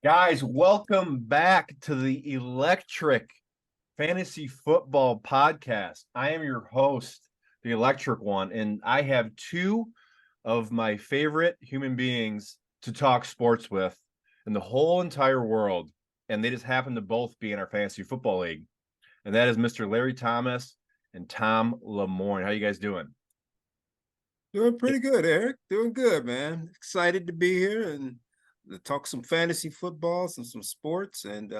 Guys, welcome back to the Electric Fantasy Football Podcast. I am your host, the Electric One, and I have two of my favorite human beings to talk sports with in the whole entire world, and they just happen to both be in our Fantasy Football League, and that is Mr. Larry Thomas and Tom Lemoine. How you guys doing? Doing pretty good, Eric. Doing good, man. Excited to be here and to talk some fantasy football, some sports, and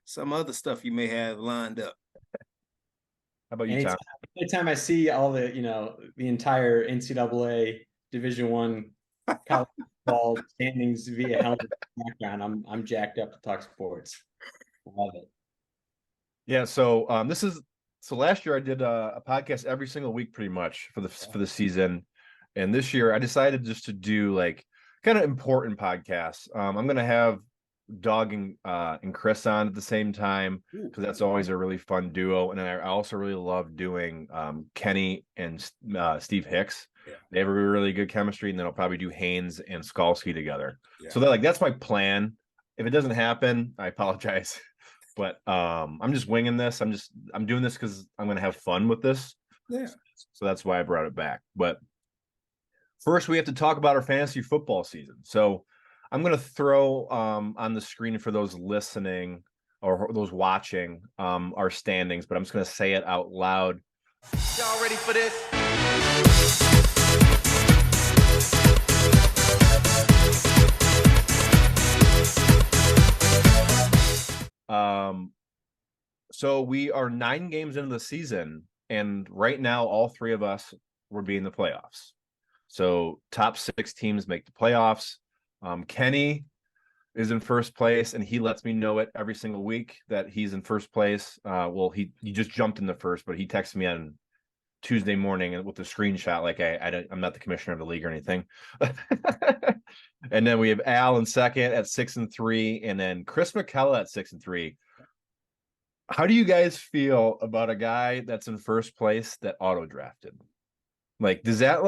some other stuff you may have lined up. How about you, Tom? Anytime, anytime I see all the entire NCAA Division One college football standings via helmet background, I'm jacked up to talk sports. I love it. Yeah, so last year I did a podcast every single week pretty much for the season. And this year I decided just to do like kind of important podcasts. I'm gonna have Doug and Chris on at the same time because that's always a really fun duo. And then I also really love doing Kenny and Steve Hicks. Yeah. They have a really good chemistry, and then I'll probably do Haynes and Skalski together. Yeah. So that's my plan. If it doesn't happen, I apologize. But I'm just winging this. I'm doing this because I'm gonna have fun with this. Yeah. So that's why I brought it back. But first, we have to talk about our fantasy football season. So I'm gonna throw on the screen for those listening or those watching our standings, but I'm just gonna say it out loud. Y'all ready for this? So we are 9 games into the season, and right now all three of us will be in the playoffs. So top 6 teams make the playoffs. Kenny is in first place, and he lets me know it every single week that he's in first place. He just jumped in the first, but he texted me on Tuesday morning with a screenshot like I'm not the commissioner of the league or anything. And then we have Al in second at 6-3, and then Chris McKella at 6-3. How do you guys feel about a guy that's in first place that auto drafted? Like, does that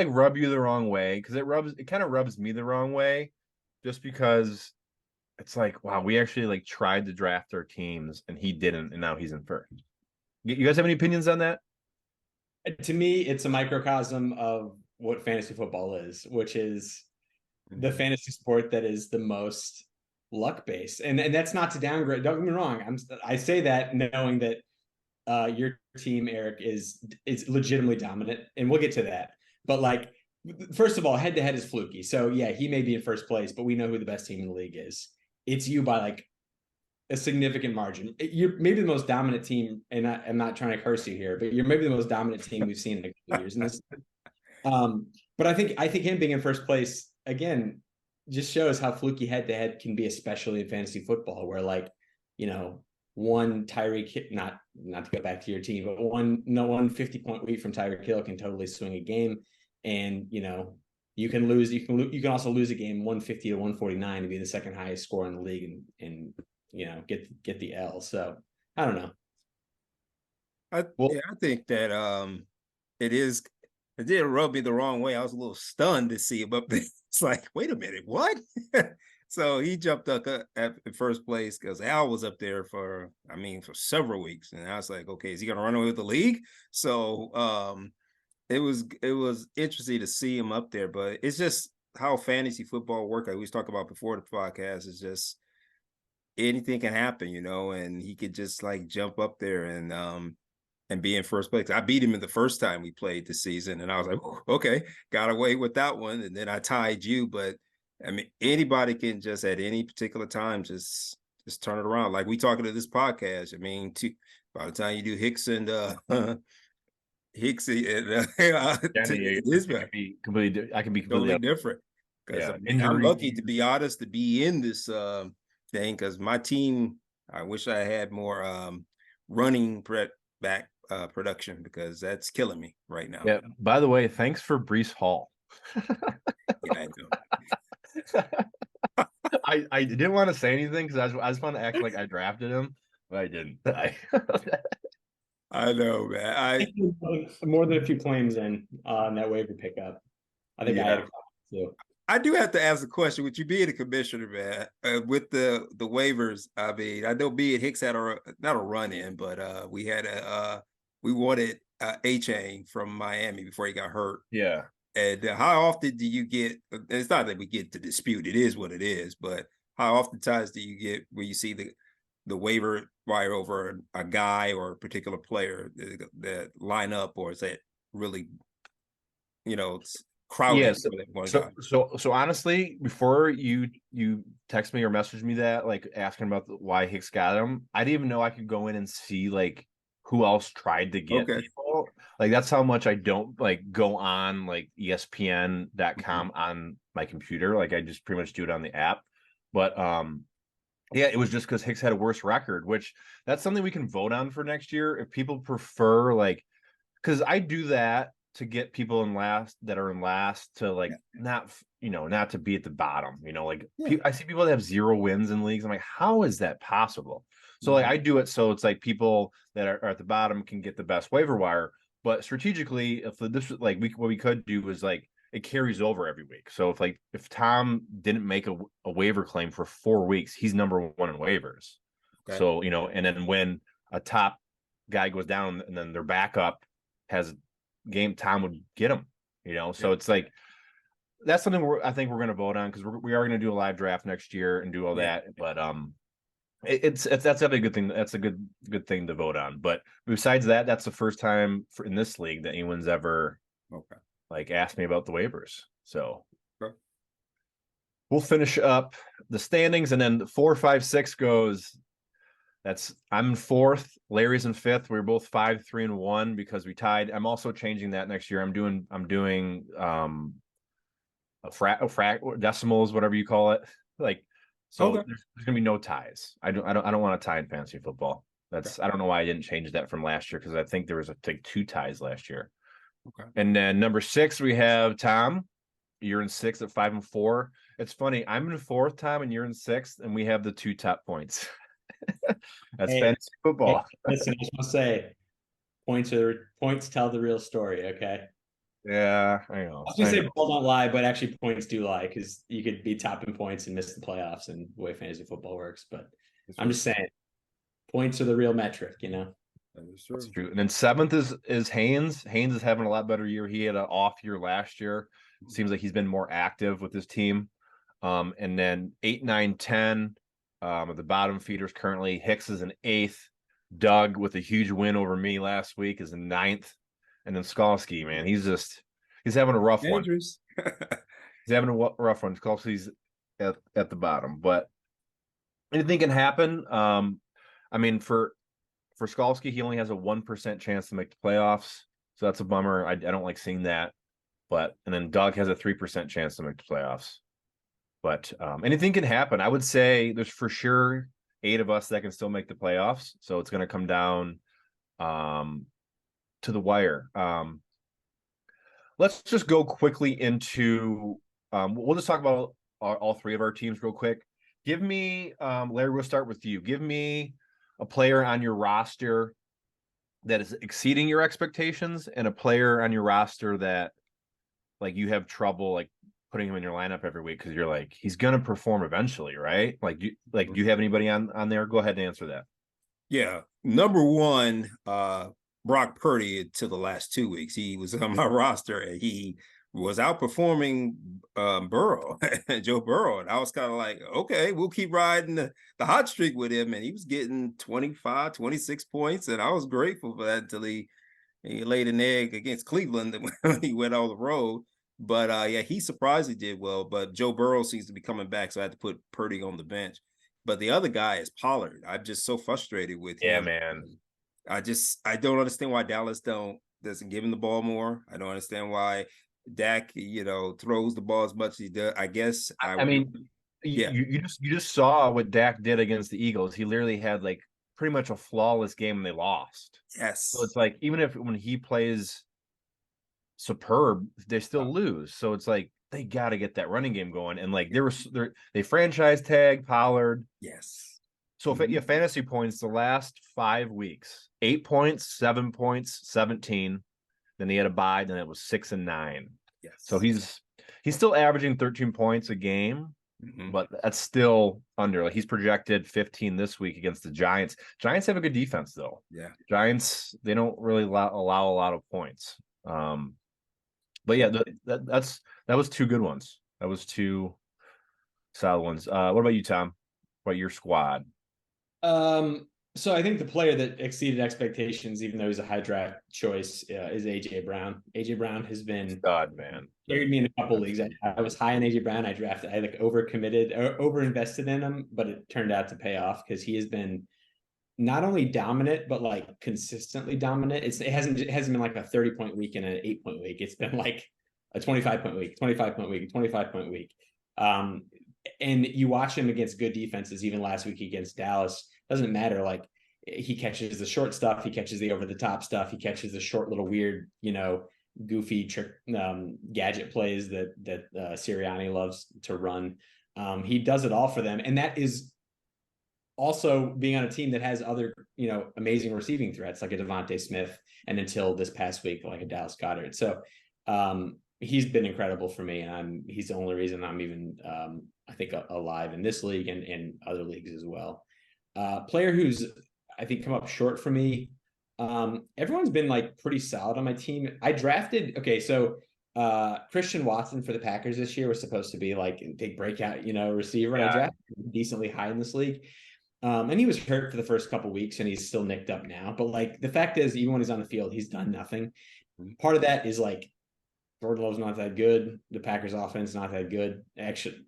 rub you the wrong way? Because it kind of rubs me the wrong way, just because it's like, wow, we actually like tried to draft our teams and he didn't, and now he's in first. You guys have any opinions on that? To me, it's a microcosm of what fantasy football is, which is the fantasy sport that is the most luck based, and that's not to downgrade. Don't get me wrong. I say that knowing that your team, Eric, is legitimately dominant, and we'll get to that. But like, first of all, head to head is fluky. So yeah, he may be in first place, but we know who the best team in the league is. It's you by like a significant margin. You're maybe the most dominant team, and I'm not trying to curse you here, but you're maybe the most dominant team we've seen in a couple years in this. But I think him being in first place again just shows how fluky head to head can be, especially in fantasy football, where like, one Tyreek, not to go back to your team, but one 50-point week from Tyreek Hill can totally swing a game, and you can lose. You can also lose a game 150 to 149 to be the second highest score in the league, and get the L. So I don't know. I think that it did rub me the wrong way. I was a little stunned to see him up there. It's like, wait a minute, what? So he jumped up at first place because Al was up there for several weeks, and I was like, okay, is he gonna run away with the league? So it was interesting to see him up there, but it's just how fantasy football works. Like we was talking about before the podcast, is just anything can happen, and he could just like jump up there and be in first place. I beat him in the first time we played this season, and I was like, okay, got away with that one, and then I tied you. But I mean, anybody can just at any particular time just turn it around. Like we talking to this podcast. I mean, by the time you do Hicks and I can be completely different. Because yeah, I'm lucky, to be honest, to be in this thing, because my team, I wish I had more running back production, because that's killing me right now. Yeah. By the way, thanks for Breece Hall. Yeah, I didn't want to say anything because I just want to act like I drafted him, but I didn't. I know, man. I more than a few claims in on that waiver pickup. I think I had a couple too. I do have to ask a question. With you being a commissioner, man, with the waivers, I mean, I know me and Hicks had not a run in, but we had we wanted A-Chain from Miami before he got hurt. Yeah. And how often do you get? It's not that we get to dispute; it is what it is. But how oftentimes do you get where you see the waiver wire over a guy or a particular player that line up, or is that really, crowded? Yes. So honestly, before you text me or message me that, like asking about why Hicks got him, I didn't even know I could go in and see like who else tried to get people. Like that's how much I don't like go on like ESPN.com on my computer. Like I just pretty much do it on the app. But yeah, it was just because Hicks had a worse record, which that's something we can vote on for next year. If people prefer like, because I do that to get people in last to like not to be at the bottom. I see people that have 0 wins in leagues. I'm like, how is that possible? So like I do it so it's like people that are at the bottom can get the best waiver wire. But strategically, if this was like what we could do is like it carries over every week. So if Tom didn't make a waiver claim for 4 weeks, he's number 1 in waivers. Okay. So and then when a top guy goes down and then their backup has game, Tom would get him. So it's like that's something I think we're going to vote on because we are going to do a live draft next year and do all that. But it's that's definitely a good thing. That's a good thing to vote on. But besides that, that's the first time in this league that anyone's ever like asked me about the waivers. So we'll finish up the standings, and then 4, 5, 6 goes. I'm in 4th. Larry's in 5th. We were both 5, 3, and 1 because we tied. I'm also changing that next year. I'm doing a decimals, whatever you call it. Like so, there's gonna be no ties. I don't want to tie in fantasy football. I don't know why I didn't change that from last year because I think there was like 2 ties last year. Okay. And then number 6 we have Tom. You're in 6th at 5 and 4. It's funny. I'm in 4th, Tom, and you're in 6th, and we have the 2 top points. That's fantasy football. Listen, I just want to say, points tell the real story. Okay. Yeah, I know. I was gonna say ball don't lie, but actually points do lie because you could be top in points and miss the playoffs and the way fantasy football works. But I'm just saying, points are the real metric. That's true. And then 7th is Haynes. Haynes is having a lot better year. He had an off year last year. Seems like he's been more active with his team. And then 8, 9, 10. The bottom feeders currently. Hicks is in 8th. Doug with a huge win over me last week is in 9th. And then Skalski, man, he's having a rough one. He's having a rough one. Skalski's at the bottom, but anything can happen. I mean, for Skalski, he only has a 1% chance to make the playoffs, so that's a bummer. I don't like seeing that. And then Doug has a 3% chance to make the playoffs. But anything can happen. I would say there's for sure 8 of us that can still make the playoffs. So it's going to come down to the wire. Let's just go quickly into we'll just talk about all 3 of our teams real quick. Give me Larry, we'll start with you. Give me a player on your roster that is exceeding your expectations and a player on your roster that like you have trouble like putting him in your lineup every week because you're like he's gonna perform eventually, right? Do you have anybody on there? Go ahead and answer that. Yeah, number 1, Brock Purdy to the last 2 weeks. He was on my roster and he was outperforming Joe Burrow. And I was kind of like, okay, we'll keep riding the hot streak with him. And he was getting 25, 26 points. And I was grateful for that until he laid an egg against Cleveland when he went on the road. But yeah, he surprisingly did well. But Joe Burrow seems to be coming back. So I had to put Purdy on the bench. But the other guy is Pollard. I'm just so frustrated with him. Yeah, man. I don't understand why Dallas doesn't give him the ball more. I don't understand why Dak, throws the ball as much as he does. I guess you just saw what Dak did against the Eagles. He literally had like pretty much a flawless game and they lost. Yes. So it's like even when he plays superb, they still lose. So it's like they got to get that running game going. And like they franchise tag Pollard. Yes. So if you have fantasy points, the last 5 weeks, 8 points, 7 points, 17. Then he had a bye. Then it was 6 and 9. Yes. So he's he's still averaging 13 points a game, but that's still under. Like he's projected 15 this week against the Giants. Giants have a good defense though. Yeah. Giants, they don't really allow a lot of points. But yeah, that was two good ones. That was two solid ones. What about you, Tom? What about your squad? So I think the player that exceeded expectations, even though he's a high draft choice, is AJ Brown. AJ Brown has been God, man, carried me in a couple leagues. I was high on AJ Brown. I like overcommitted or over invested in him, but it turned out to pay off because he has been not only dominant, but like consistently dominant. It hasn't been like a 30-point week and an 8-point week. It's been like a 25-point week, 25-point week, 25-point week. And you watch him against good defenses, even last week against Dallas. Doesn't matter. Like he catches the short stuff, he catches the over the top stuff, he catches the short little weird, goofy trick gadget plays that Sirianni loves to run. He does it all for them, and that is also being on a team that has other amazing receiving threats like a Devontae Smith, and until this past week like a Dallas Goedert. So he's been incredible for me, and he's the only reason I'm even I think alive in this league and in other leagues as well. Player who's I think come up short for me. Everyone's been like pretty solid on my team. I drafted Christian Watson for the Packers this year was supposed to be like a big breakout, receiver. Yeah. I drafted him decently high in this league. And he was hurt for the first couple of weeks and he's still nicked up now. But like the fact is, even when he's on the field, he's done nothing. Part of that is like Jordan Love's not that good. The Packers offense not that good. Actually,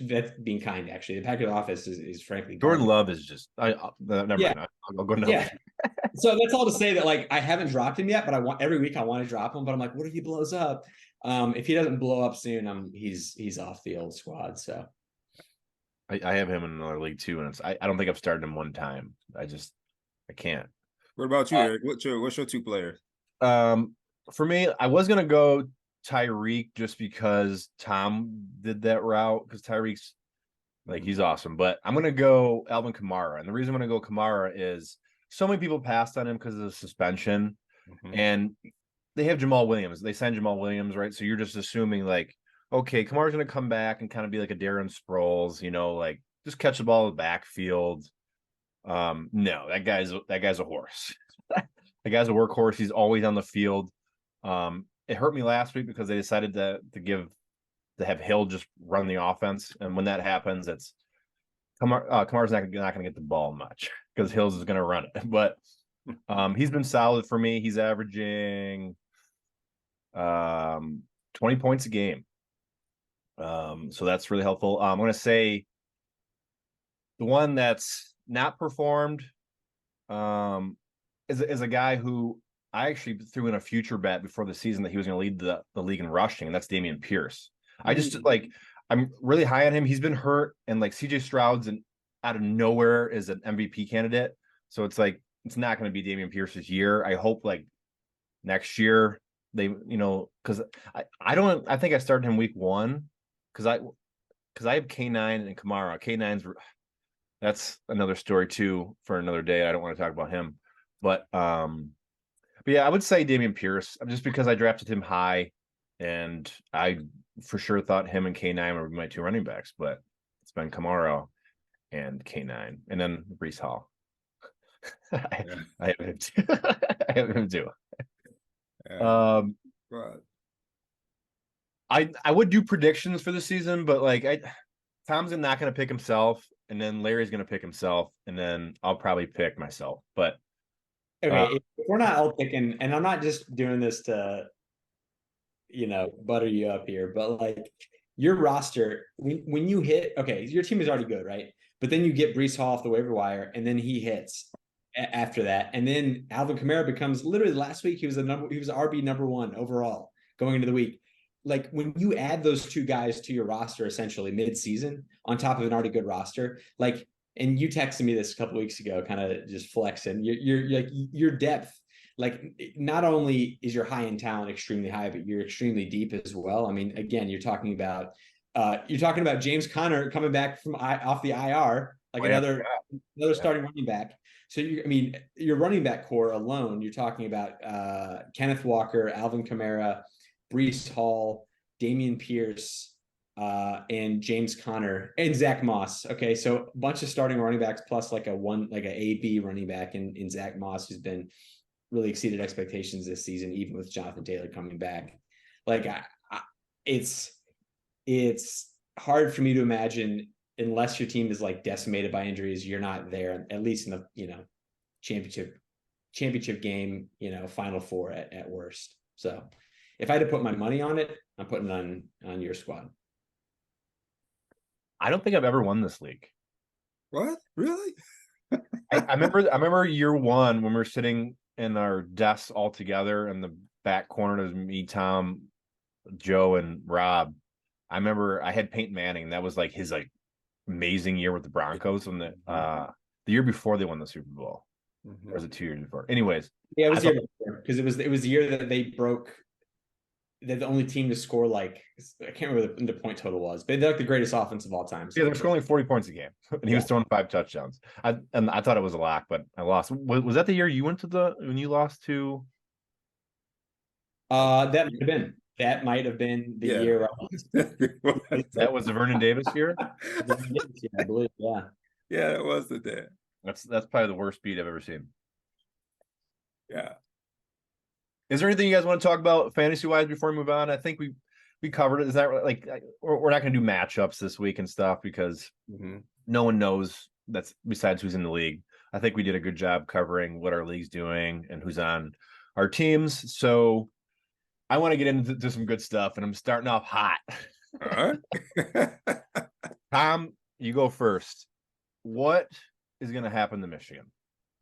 that's being kind. Actually, the Packers offense is frankly Jordan Love is just never mind. I'll go no. Yeah. So that's all to say that like I haven't dropped him yet, but every week I want to drop him. But I'm like, what if he blows up? If he doesn't blow up soon, he's off the old squad. So I have him in another league too, and I don't think I've started him one time. I can't. What about you, Eric? What's your two players? For me, I was gonna go Tyreek just because Tom did that route because Tyreek's like he's awesome, but I'm gonna go Alvin Kamara, and the reason I'm gonna go Kamara is so many people passed on him because of the suspension, and they have Jamal Williams. They signed Jamal Williams, right? So you're just assuming like, okay, Kamara's gonna come back and kind of be like a Darren Sproles, like just catch the ball in the backfield. No, that guy's a horse. The guy's a workhorse. He's always on the field. It hurt me last week because they decided to have Hill just run the offense, and when that happens, it's Kamara's not going to get the ball much because Hills is going to run it. But he's been solid for me. He's averaging 20 points a game, so that's really helpful. I'm going to say the one that's not performed is a guy who I actually threw in a future bet before the season that he was going to lead the league in rushing, and that's Dameon Pierce. I just I'm really high on him. He's been hurt, and like CJ Stroud's out of nowhere is an MVP candidate. So it's like it's not going to be Dameon Pierce's year. I hope like next year they because I think I started him week 1 because I have K9 and Kamara. K9's that's another story too for another day. I don't want to talk about him, but yeah, I would say Dameon Pierce just because I drafted him high, and I for sure thought him and K9 were my two running backs, but it's been Kamara and K9, and then Breece Hall. I have him too. I have him too. I would do predictions for the season, but like Tom's not going to pick himself, and then Larry's going to pick himself, and then I'll probably pick myself, but. Okay, if we're not all picking, and I'm not just doing this to, butter you up here, but like your roster, when you hit, okay, your team is already good, right? But then you get Breece Hall off the waiver wire, and then he hits after that, and then Alvin Kamara becomes literally last week he was RB number 1 overall going into the week. Like when you add those two guys to your roster essentially mid-season on top of an already good roster, like. And you texted me this a couple of weeks ago, kind of just flexing. You're like your depth, like not only is your high end talent extremely high, but you're extremely deep as well. I mean, again, you're talking about James Conner coming back from off the IR, like another starting running back. So your running back core alone, you're talking about Kenneth Walker, Alvin Kamara, Breece Hall, Damian Pierce, and James Conner and Zach Moss. Okay, so a bunch of starting running backs plus like a A-B running back in Zach Moss, who's been really exceeded expectations this season, even with Jonathan Taylor coming back. Like it's hard for me to imagine, unless your team is like decimated by injuries, you're not there, at least in the championship game, Final Four at worst. So if I had to put my money on it, I'm putting it on your squad. I don't think I've ever won this league. What? Really? I remember year one when we were sitting in our desks all together in the back corner. It was me, Tom, Joe, and Rob. I remember I had Peyton Manning. That was like his amazing year with the Broncos, and the year before they won the Super Bowl. Or was it 2 years before? Anyways, yeah, it was year before, because it was the year that they broke. They're the only team to score I can't remember what the point total was, but they're like the greatest offense of all time. So yeah, they're scoring 40 points a game, and he was throwing 5 touchdowns. I thought it was a lock, but I lost. Was that the year you went to when you lost to? That might have been the year. That was the Vernon Davis year. I believe. Yeah. Yeah, that was the day. That's probably the worst beat I've ever seen. Yeah. Is there anything you guys want to talk about fantasy wise before we move on? I think we covered it. Is that like we're not going to do matchups this week and stuff because no one knows that's besides who's in the league. I think we did a good job covering what our league's doing and who's on our teams. So I want to get into some good stuff, and I'm starting off hot. All right. Tom, you go first. What is going to happen to Michigan?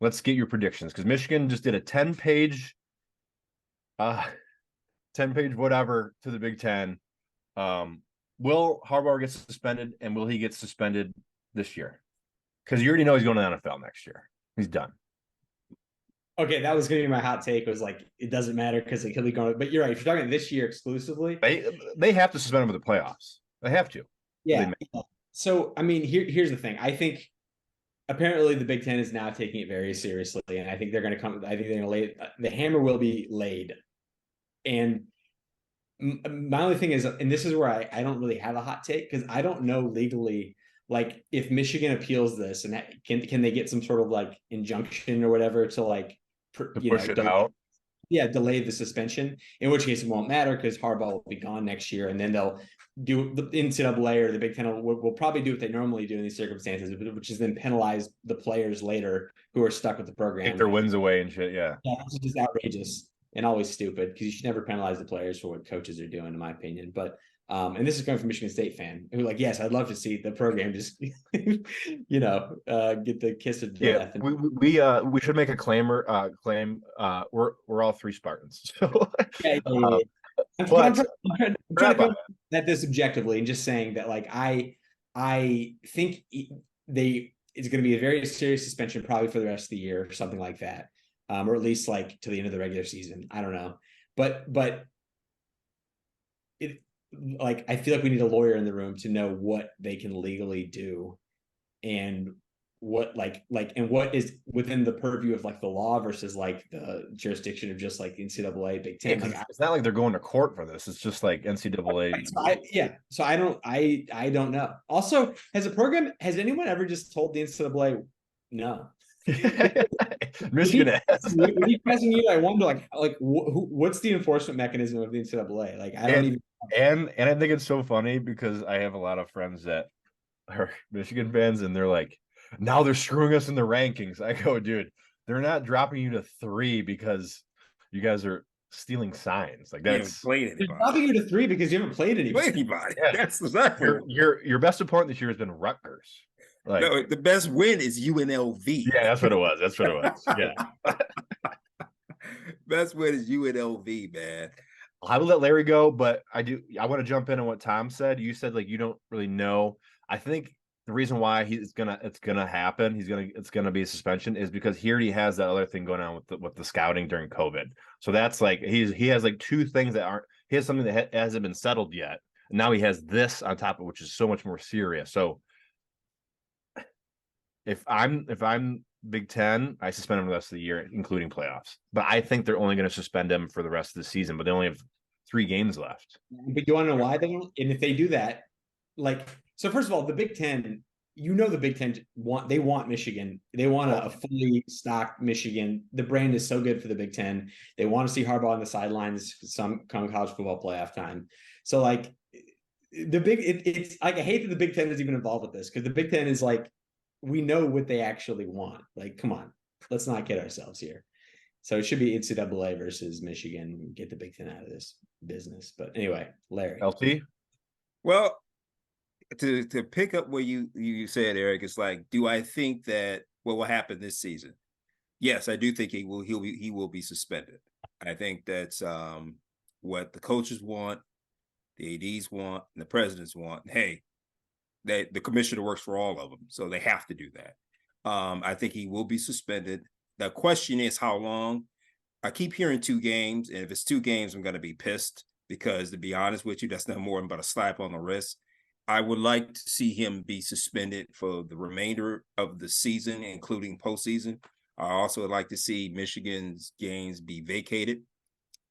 Let's get your predictions, because Michigan just did a 10-page whatever to the Big Ten. Will Harbaugh get suspended, and will he get suspended this year? Because you already know he's going to the NFL next year. He's done. Okay, that was going to be my hot take. Was like, it doesn't matter because he'll be going. But you're right. If you're talking this year exclusively, they have to suspend him for the playoffs. They have to. Yeah. So I mean, here's the thing. I think apparently the Big Ten is now taking it very seriously, and I think they're going to come. I think they're going to lay the hammer will be laid. And my only thing is, and this is where I don't really have a hot take, because I don't know legally, like, if Michigan appeals this, and that, can they get some sort of like injunction or whatever to like push it out? Yeah, delay the suspension. In which case it won't matter because Harbaugh will be gone next year, and then they'll do the NCAA or the Big Ten will probably do what they normally do in these circumstances, which is then penalize the players later who are stuck with the program. Take their wins away and shit. Yeah, it's just outrageous and always stupid, because you should never penalize the players for what coaches are doing, in my opinion. But and this is coming from a Michigan State fan who, like, yes, I'd love to see the program just get the kiss of death. Yeah, we should make a claim. We're all 3 Spartans. So I'm trying to come at this objectively and just saying that, like, I think it's going to be a very serious suspension probably for the rest of the year or something like that, or at least like to the end of the regular season. I don't know, but it, like, I feel like we need a lawyer in the room to know what they can legally do and what and what is within the purview of like the law versus like the jurisdiction of just like the NCAA, Big Ten. Yeah, it's not like they're going to court for this. It's just like NCAA. So I don't know. Also, has anyone ever just told the NCAA no? Michigan has. When you pressing you, I wonder like what's the enforcement mechanism of the NCAA? Like, I don't even. And I think it's so funny because I have a lot of friends that are Michigan fans, and they're like, now they're screwing us in the rankings. I go, dude, they're not dropping you to 3 because you guys are stealing signs. Like, that's they're dropping you to 3 because you haven't played anybody. Yeah. That's exactly your best opponent this year has been Rutgers. Like, no, the best win is UNLV. Yeah, that's what it was. Yeah. Best win is UNLV, man. I will let Larry go, but I want to jump in on what Tom said. You said, like, you don't really know. I think the reason why it's gonna happen, it's gonna be a suspension, is because he already has that other thing going on with the scouting during COVID. So that's like he has like 2 things he has something that hasn't been settled yet. And now he has this on top of it, which is so much more serious. So if I'm Big Ten, I suspend him the rest of the year, including playoffs. But I think they're only going to suspend him for the rest of the season. But they only have 3 games left. But you want to know why they don't? And if they do that, like, so first of all, the Big Ten, the Big Ten want Michigan. They want a fully stocked Michigan. The brand is so good for the Big Ten. They want to see Harbaugh on the sidelines some come college football playoff time. So like it's like, I hate that the Big Ten is even involved with this, because the Big Ten is like, we know what they actually want. Like, come on, let's not kid ourselves here. So it should be NCAA versus Michigan. Get the Big Ten out of this business. But anyway, Larry. LT? Well, to pick up what you said, Eric, it's like, do I think that what will happen this season? Yes, I do think he will be suspended. I think that's what the coaches want, the ADs want, and the presidents want. Hey, the commissioner works for all of them, so they have to do that. I think he will be suspended. The question is how long. I keep hearing 2 games, and if it's 2 games, I'm going to be pissed, because to be honest with you, that's not more than about a slap on the wrist. I would like to see him be suspended for the remainder of the season, including postseason. I also would like to see Michigan's games be vacated.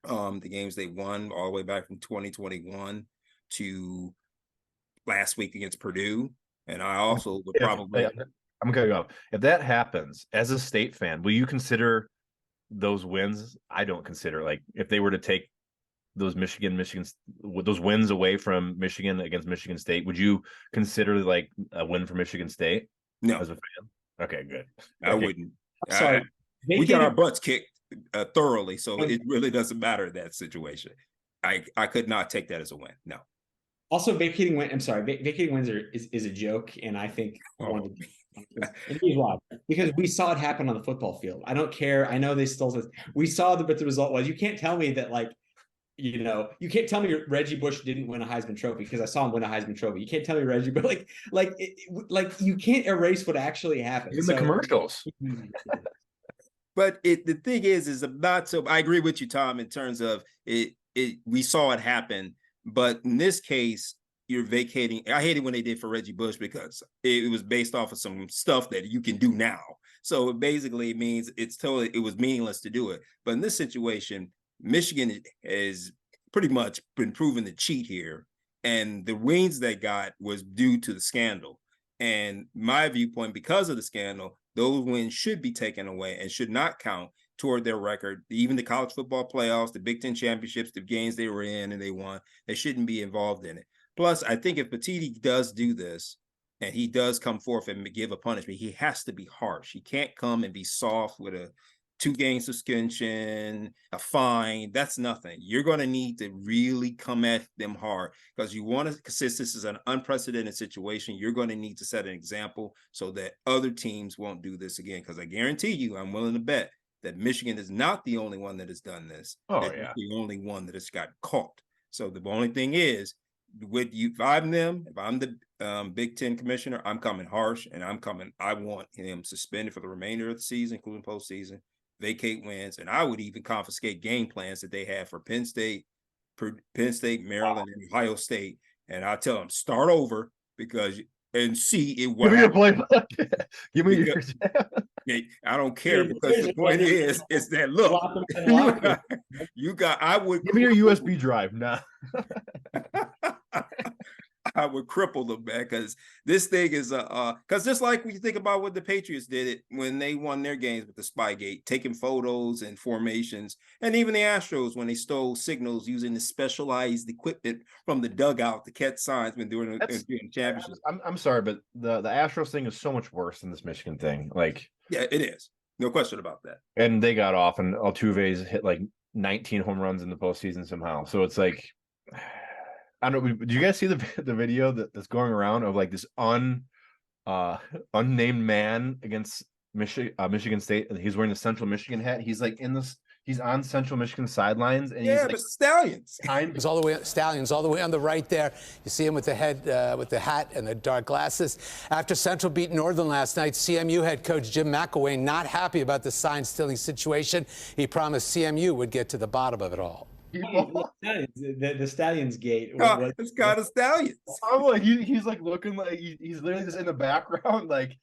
The games they won all the way back from 2021 to last week against Purdue. And I also would probably... I'm going to go. If that happens, as a state fan, will you consider those wins? I don't consider, like, if they were to take those those wins away from Michigan against Michigan State, would you consider like a win for Michigan State? No. As a fan? Okay, good. I wouldn't. Sorry. We got our butts kicked thoroughly, so it really doesn't matter in that situation. I could not take that as a win. No. Also, vacating wins is a joke, and I think and here's why. Because we saw it happen on the football field. I don't care. I know they still says we saw but the result was, you can't tell me that, like, you can't tell me Reggie Bush didn't win a Heisman Trophy, because I saw him win a Heisman Trophy. You can't tell me Reggie, but like you can't erase what actually happened. In the commercials. But the thing is not so. I agree with you, Tom, in terms of it. We saw it happen, but in this case, you're vacating. I hate it when they did for Reggie Bush, because it was based off of some stuff that you can do now. So it basically means it was meaningless to do it. But in this situation, Michigan has pretty much been proven to cheat here, and the wins they got was due to the scandal. And my viewpoint, because of the scandal, those wins should be taken away and should not count toward their record. Even the college football playoffs, the Big Ten championships, the games they were in and they won, they shouldn't be involved in it. Plus, I think if Petiti does do this and he does come forth and give a punishment, he has to be harsh. He can't come and be soft with a 2-game suspension, a fine. That's nothing. You're going to need to really come at them hard, because since this is an unprecedented situation, you're going to need to set an example so that other teams won't do this again. Because I guarantee you, I'm willing to bet that Michigan is not the only one that has done this. Yeah. The only one that has got caught. So the only thing is, if I'm the Big Ten commissioner, I'm coming harsh, and I want him suspended for the remainder of the season, including postseason, vacate wins, and I would even confiscate game plans that they have for Penn State, Maryland, and Ohio State. And I tell them, start over, and see it. Give me your playbook. Give me your. I don't care, because the point is that look, I would give me your USB drive now. I would cripple them, man, because this thing is because just like when you think about what the Patriots did it when they won their games with the Spygate, taking photos and formations, and even the Astros when they stole signals using the specialized equipment from the dugout to catch signs when during championships. I'm sorry, but the Astros thing is so much worse than this Michigan thing. Like, yeah, it is. No question about that. And they got off, and Altuve's hit like 19 home runs in the postseason somehow. So it's like, I don't know. Do you guys see the video that's going around of like this unnamed man against Michigan State? He's wearing the Central Michigan hat. He's like he's on Central Michigan sidelines, and he's like, Stallions. Stallions all the way on the right there. You see him with the hat and the dark glasses. After Central beat Northern last night, CMU head coach Jim McElwain not happy about the sign stealing situation. He promised CMU would get to the bottom of it all. The Stallions gate. It's got a Stallions. Oh, like he's like looking like he's literally just in the background, like.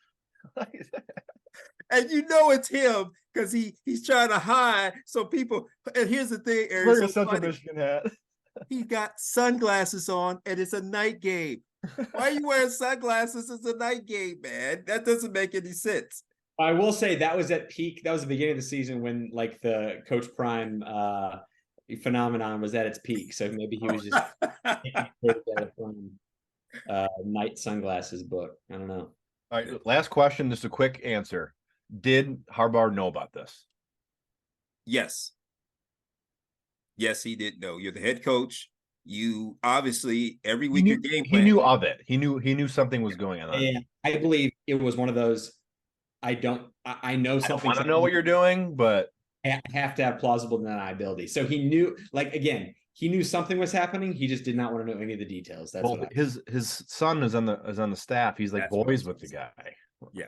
And it's him because he's trying to hide so people. And here's the thing, Eric. Wearing a Central Michigan hat. He got sunglasses on, and it's a night game. Why are you wearing sunglasses? It's a night game, man. That doesn't make any sense. I will say that was at peak. That was the beginning of the season when like the Coach Prime phenomenon was at its peak. So maybe he was just from Night Sunglasses book. I don't know. All right, last question, just a quick answer. Did Harbaugh know about this? Yes. Yes, he did know. You're the head coach. You obviously every week your game plan. He knew of it. He knew something was going on. And I believe it was one of those. I know something. I don't know what you're doing, but I have to have plausible deniability. So he knew, like, again, he knew something was happening. He just did not want to know any of the details. That's what his son is on the staff. He's like boys with the guy. Yeah.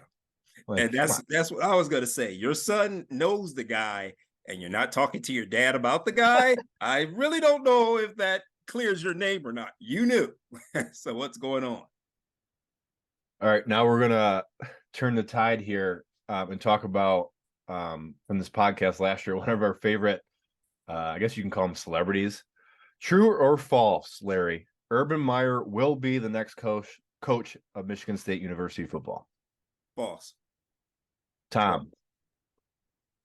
Like, and that's what I was gonna say. Your son knows the guy, and you're not talking to your dad about the guy. I really don't know if that clears your name or not. You knew. So what's going on? All right, now we're gonna turn the tide here and talk about from this podcast last year, one of our favorite, I guess you can call them celebrities. True or false, Larry? Urban Meyer will be the next coach of Michigan State University football. False. Tom.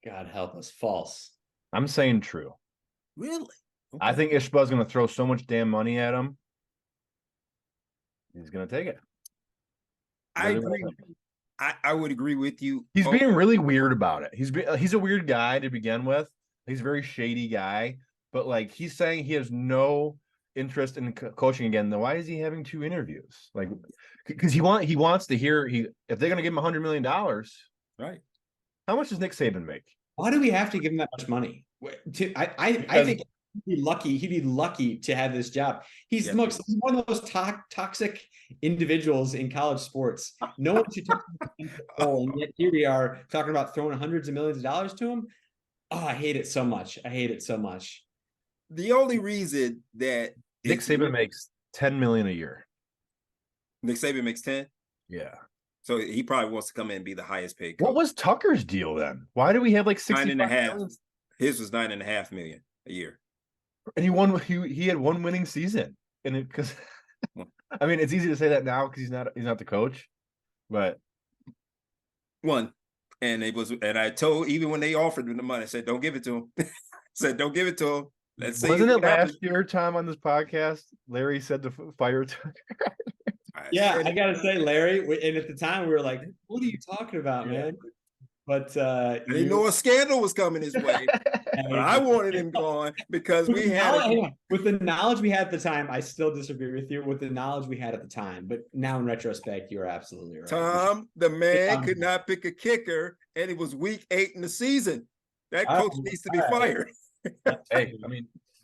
God help us. False. I'm saying true. Really? Okay. I think Ishba's going to throw so much damn money at him. He's going to take it. I agree. I would agree with you. He's being really weird about it. He's a weird guy to begin with. He's a very shady guy, but like he's saying he has no interest in coaching again. Then why is he having 2 interviews? Like, because he wants to hear if they're going to give him $100 million, right? How much does Nick Saban make? Why do we have to give him that much money? I think he'd be lucky. He'd be lucky to have this job. He's he's one of those toxic individuals in college sports. No one should talk about control, and yet here we are talking about throwing hundreds of millions of dollars to him. Oh, I hate it so much. I hate it so much. The only reason that Nick Saban makes $10 million a year. Nick Saban makes 10? Yeah. So he probably wants to come in and be the highest paid coach. What was Tucker's deal then? Why do we have like 9.5? His was $9.5 million a year. And he had one winning season. And it because I mean it's easy to say that now because he's not the coach, but one. And I told even when they offered him the money, I said, don't give it to him. I said, don't give it to him. Let's see. Wasn't it last year, Tom, on this podcast? Larry said to fire Tucker. Yeah, I gotta say, Larry, and at the time we were like, "What are you talking about, man?" But I didn't know a scandal was coming his way. But I wanted him gone because we had with the knowledge we had at the time. I still disagree with you with the knowledge we had at the time, but now in retrospect, you're absolutely right. Tom, the man could not pick a kicker, and it was week 8 in the season. That coach needs to be fired. Hey,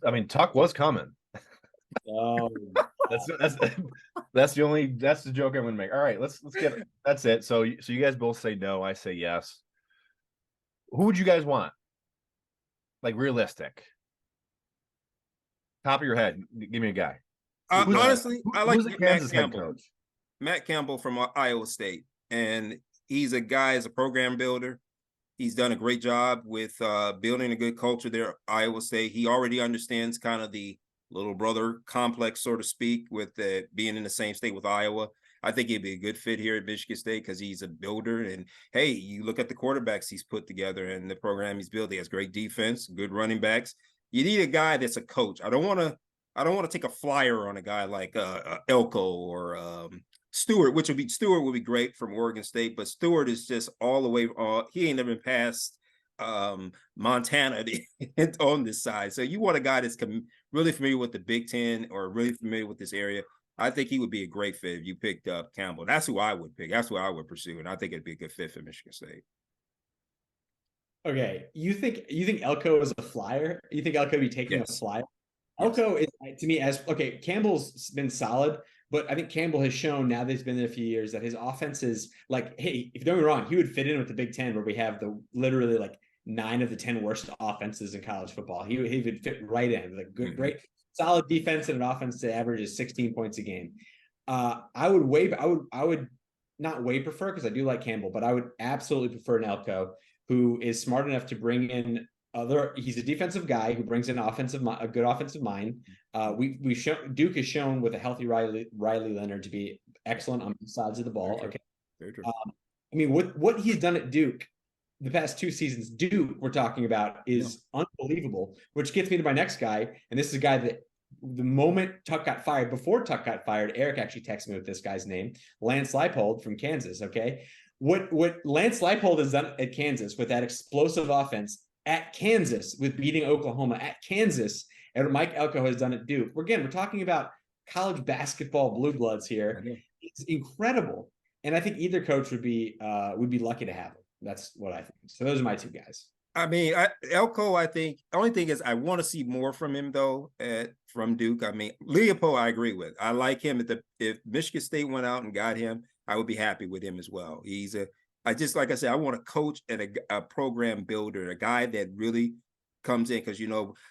I mean, Tuck was coming. Oh, that's the joke I'm gonna make. All right, let's get it. That's it. So you guys both say no, I say yes. Who would you guys want? Like realistic. Top of your head, give me a guy. Honestly, I like Kansas Matt Campbell. Matt Campbell from Iowa State, and he's a guy as a program builder. He's done a great job with building a good culture there at Iowa State. He already understands kind of the little brother complex, so to speak, with being in the same state with Iowa. I think he'd be a good fit here at Michigan State because he's a builder. And hey, you look at the quarterbacks he's put together and the program he's built. He has great defense, good running backs. You need a guy that's a coach. I don't want to take a flyer on a guy like Elko or Stewart, Stewart would be great from Oregon State, but Stewart is just all the way. He ain't never been past Montana on this side. So you want a guy that's really familiar with the Big Ten or really familiar with this area. I think he would be a great fit if you picked up Campbell. That's who I would pick. That's who I would pursue, and I think it'd be a good fit for Michigan State. Okay, you think Elko is a flyer? You think Elko be taking a flyer? Elko is, to me, Campbell's been solid, but I think Campbell has shown now that he's been there a few years that his offense is like, hey, if you don't get me wrong, he would fit in with the Big Ten where we have literally like 9 of the 10 worst offenses in college football. He would fit right in, like good, great, solid defense and an offense that averages 16 points a game. I would not way prefer because I do like Campbell, but I would absolutely prefer an Elko who is smart enough to bring in He's a defensive guy who brings in a good offensive mind. Duke has shown with a healthy Riley Leonard to be excellent on both sides of the ball. Okay. Very true. I mean, what he's done at Duke the past 2 seasons, Duke we're talking about is unbelievable, which gets me to my next guy. And this is a guy that the moment Tuck got fired, before Tuck got fired, Eric actually texted me with this guy's name, Lance Leipold from Kansas. Okay. What Lance Leipold has done at Kansas with that explosive offense at Kansas, with beating Oklahoma at Kansas, and Mike Elko has done at Duke. We're talking about college basketball blue bloods here. It's incredible. And I think either coach would be lucky to have him. That's what I think. So those are my 2 guys. I mean, Elko, I think the only thing is I want to see more from him though, from Duke. I mean, Leopold, I agree with. I like him. If Michigan State went out and got him, I would be happy with him as well. Like I said, I want a coach and a program builder, a guy that really comes in, because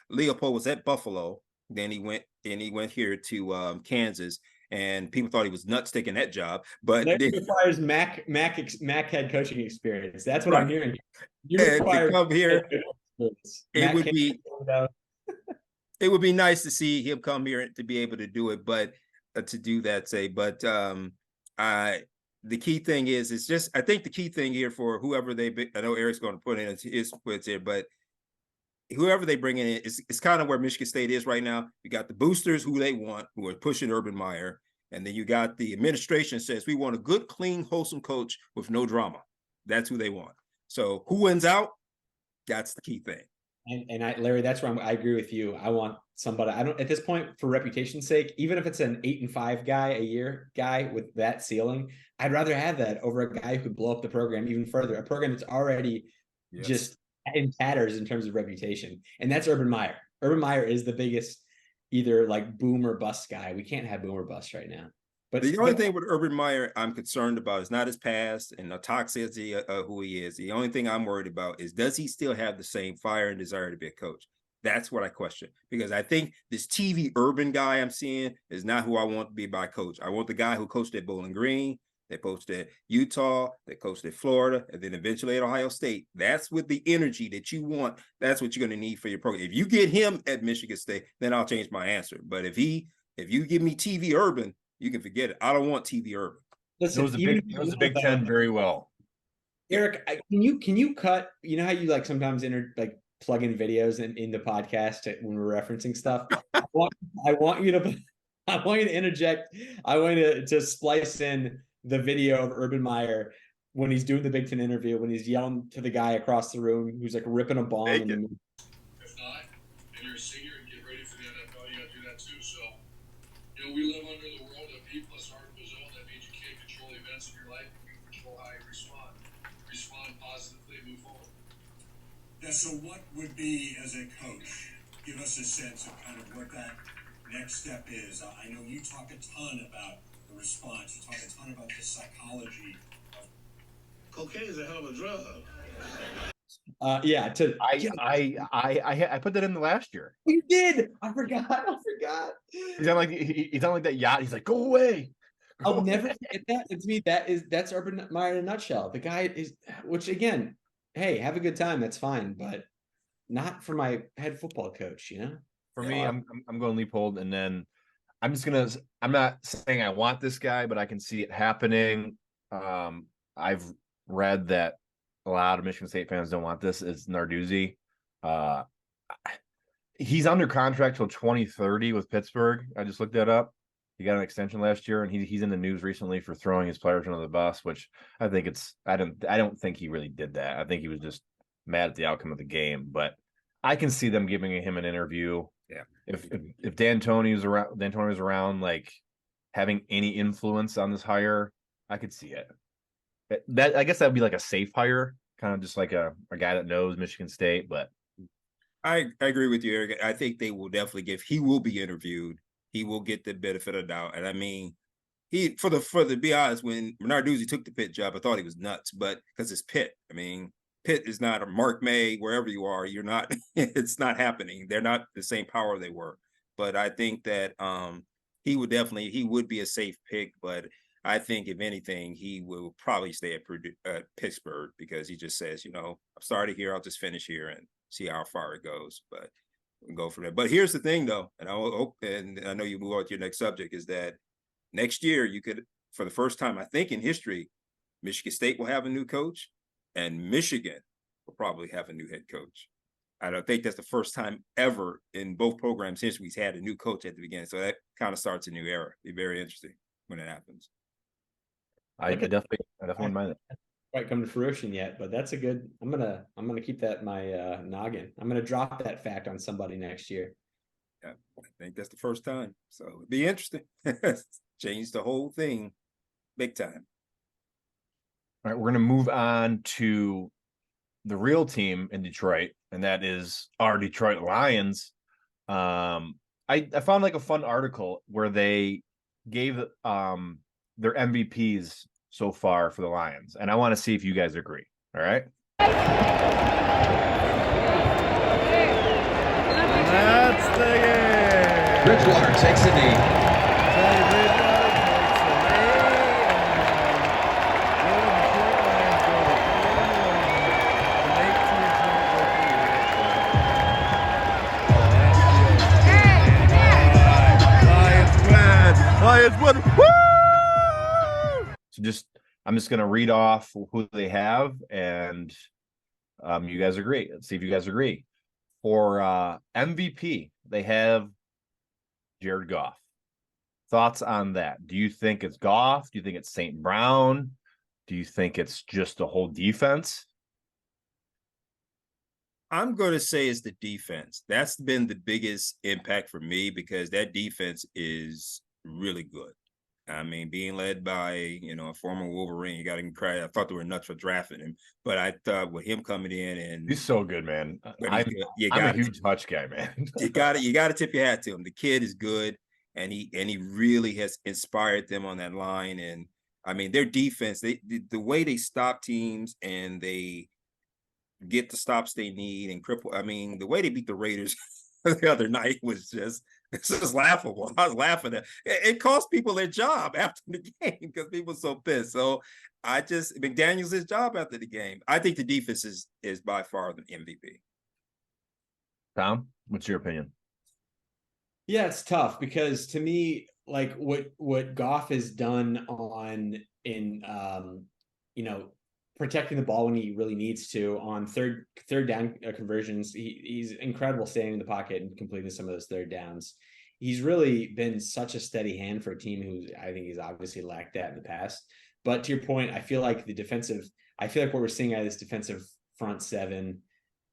Leopold was at Buffalo, then he went here to Kansas, and people thought he was nuts taking that job. But it requires Mac head coaching experience. That's what I'm hearing. To come here, it would be nice to see him come here to be able to do it, but to do that, the key thing is I think the key thing here for whoever I know Eric's going to put in his puts here, but whoever they bring in, it's kind of where Michigan State is right now. You got the boosters who they want, who are pushing Urban Meyer. And then you got the administration says, we want a good, clean, wholesome coach with no drama. That's who they want. So who wins out? That's the key thing. And Larry, that's where I agree with you. I want somebody, at this point, for reputation's sake, even if it's an 8-5 guy a year guy with that ceiling, I'd rather have that over a guy who could blow up the program even further, a program that's already just in tatters in terms of reputation. And that's Urban Meyer. Urban Meyer is the biggest either like boom or bust guy. We can't have boom or bust right now. But the only thing with Urban Meyer I'm concerned about is not his past and the toxicity of who he is. The only thing I'm worried about is, does he still have the same fire and desire to be a coach? That's what I question, because I think this TV Urban guy I'm seeing is not who I want to be my coach. I want the guy who coached at Bowling Green, that coached at Utah, that coached at Florida, and then eventually at Ohio State. That's with the energy that you want. That's what you're going to need for your program. If you get him at Michigan State, then I'll change my answer. But if you give me TV Urban, you can forget it. I don't want TV Urban. Listen, knows the Big Ten very well. Eric, can you cut? You know how you like sometimes plug in videos in the podcast when we're referencing stuff. I want you to interject. I want you to splice in the video of Urban Meyer when he's doing the Big Ten interview, when he's yelling to the guy across the room who's like ripping a ball. If not, and you're a senior and get ready for the NFL, you got to do that too. So, we live under the world of P plus R equals O. That means you can't control events in your life. You can control how you respond. Respond positively, move forward. Yeah, so what would be, as a coach, give us a sense of kind of what that next step is? I know you talk a ton about the response. You talk a ton about the psychology of cocaine is a hell of a drug. I put that in the last year. You did. I forgot. He's not like that yacht. He's like, go away. I'll never forget that. To me, that's Urban Meyer in a nutshell. The guy is, which again, hey, have a good time. That's fine, but not for my head football coach. For me, I'm going Leopold, and then I'm not saying I want this guy, but I can see it happening. I've read that a lot of Michigan State fans don't want this. It's Narduzzi. He's under contract till 2030 with Pittsburgh. I just looked that up. He got an extension last year, and he's in the news recently for throwing his players under the bus, which I think I don't think he really did that. I think he was just mad at the outcome of the game. But I can see them giving him an interview. Yeah. If D'Antoni's around, like having any influence on this hire, I could see it. That I guess that would be like a safe hire, kind of just like a guy that knows Michigan State. But I agree with you, Eric. I think they will definitely he will be interviewed. He will get the benefit of the doubt. And I mean, to be honest, when Narduzzi took the Pitt job, I thought he was nuts, but because it's Pitt. I mean, Pitt is not a Mark May, wherever you are, you're not, it's not happening. They're not the same power they were. But I think that he would be a safe pick, but I think if anything, he will probably stay at Pittsburgh, because he just says, I started here, I'll just finish here. And see how far it goes. But we can go from there. But here's the thing, though, and I hope, and I know you move on to your next subject, is that next year you could, for the first time, I think in history, Michigan State will have a new coach, and Michigan will probably have a new head coach. I don't think that's the first time ever in both programs' histories had a new coach at the beginning. So that kind of starts a new era. It'll be very interesting when it happens. I definitely wouldn't mind it. Quite come to fruition yet, but that's a good. I'm gonna keep that in my noggin. I'm gonna drop that fact on somebody next year. Yeah, I think that's the first time. So it'd be interesting. Change the whole thing big time. All right, we're going to move on to the real team in Detroit, and that is our Detroit Lions. I found like a fun article where they gave their MVPs so far for the Lions, and I want to see if you guys agree. All right. That's the game. Bridgewater takes a knee. Lions win. Woo! So I'm just gonna read off who they have, and you guys agree. Let's see if you guys agree. For MVP, they have Jared Goff. Thoughts on that? Do you think it's Goff? Do you think it's St. Brown? Do you think it's just the whole defense? I'm going to say it's the defense. That's been the biggest impact for me because that defense is really good. I mean, being led by, a former Wolverine, you got to cry. I thought they were nuts for drafting him, but I thought with him coming in and he's so good, man. I'm a huge Hutch guy, man. you got to tip your hat to him. The kid is good, and he really has inspired them on that line. And I mean, their defense, the way they stop teams and they get the stops they need and cripple. I mean, the way they beat the Raiders the other night was just laughable. I was laughing at it. Cost people their job after the game because people were so pissed. So McDaniel's his job after the game. I think the defense is by far the MVP. Tom, what's your opinion? Yeah, it's tough because to me, like what Goff has done in protecting the ball when he really needs to on third down conversions. He's incredible staying in the pocket and completing some of those third downs. He's really been such a steady hand for a team who I think he's obviously lacked that in the past. But to your point, I feel like what we're seeing out of this defensive front seven,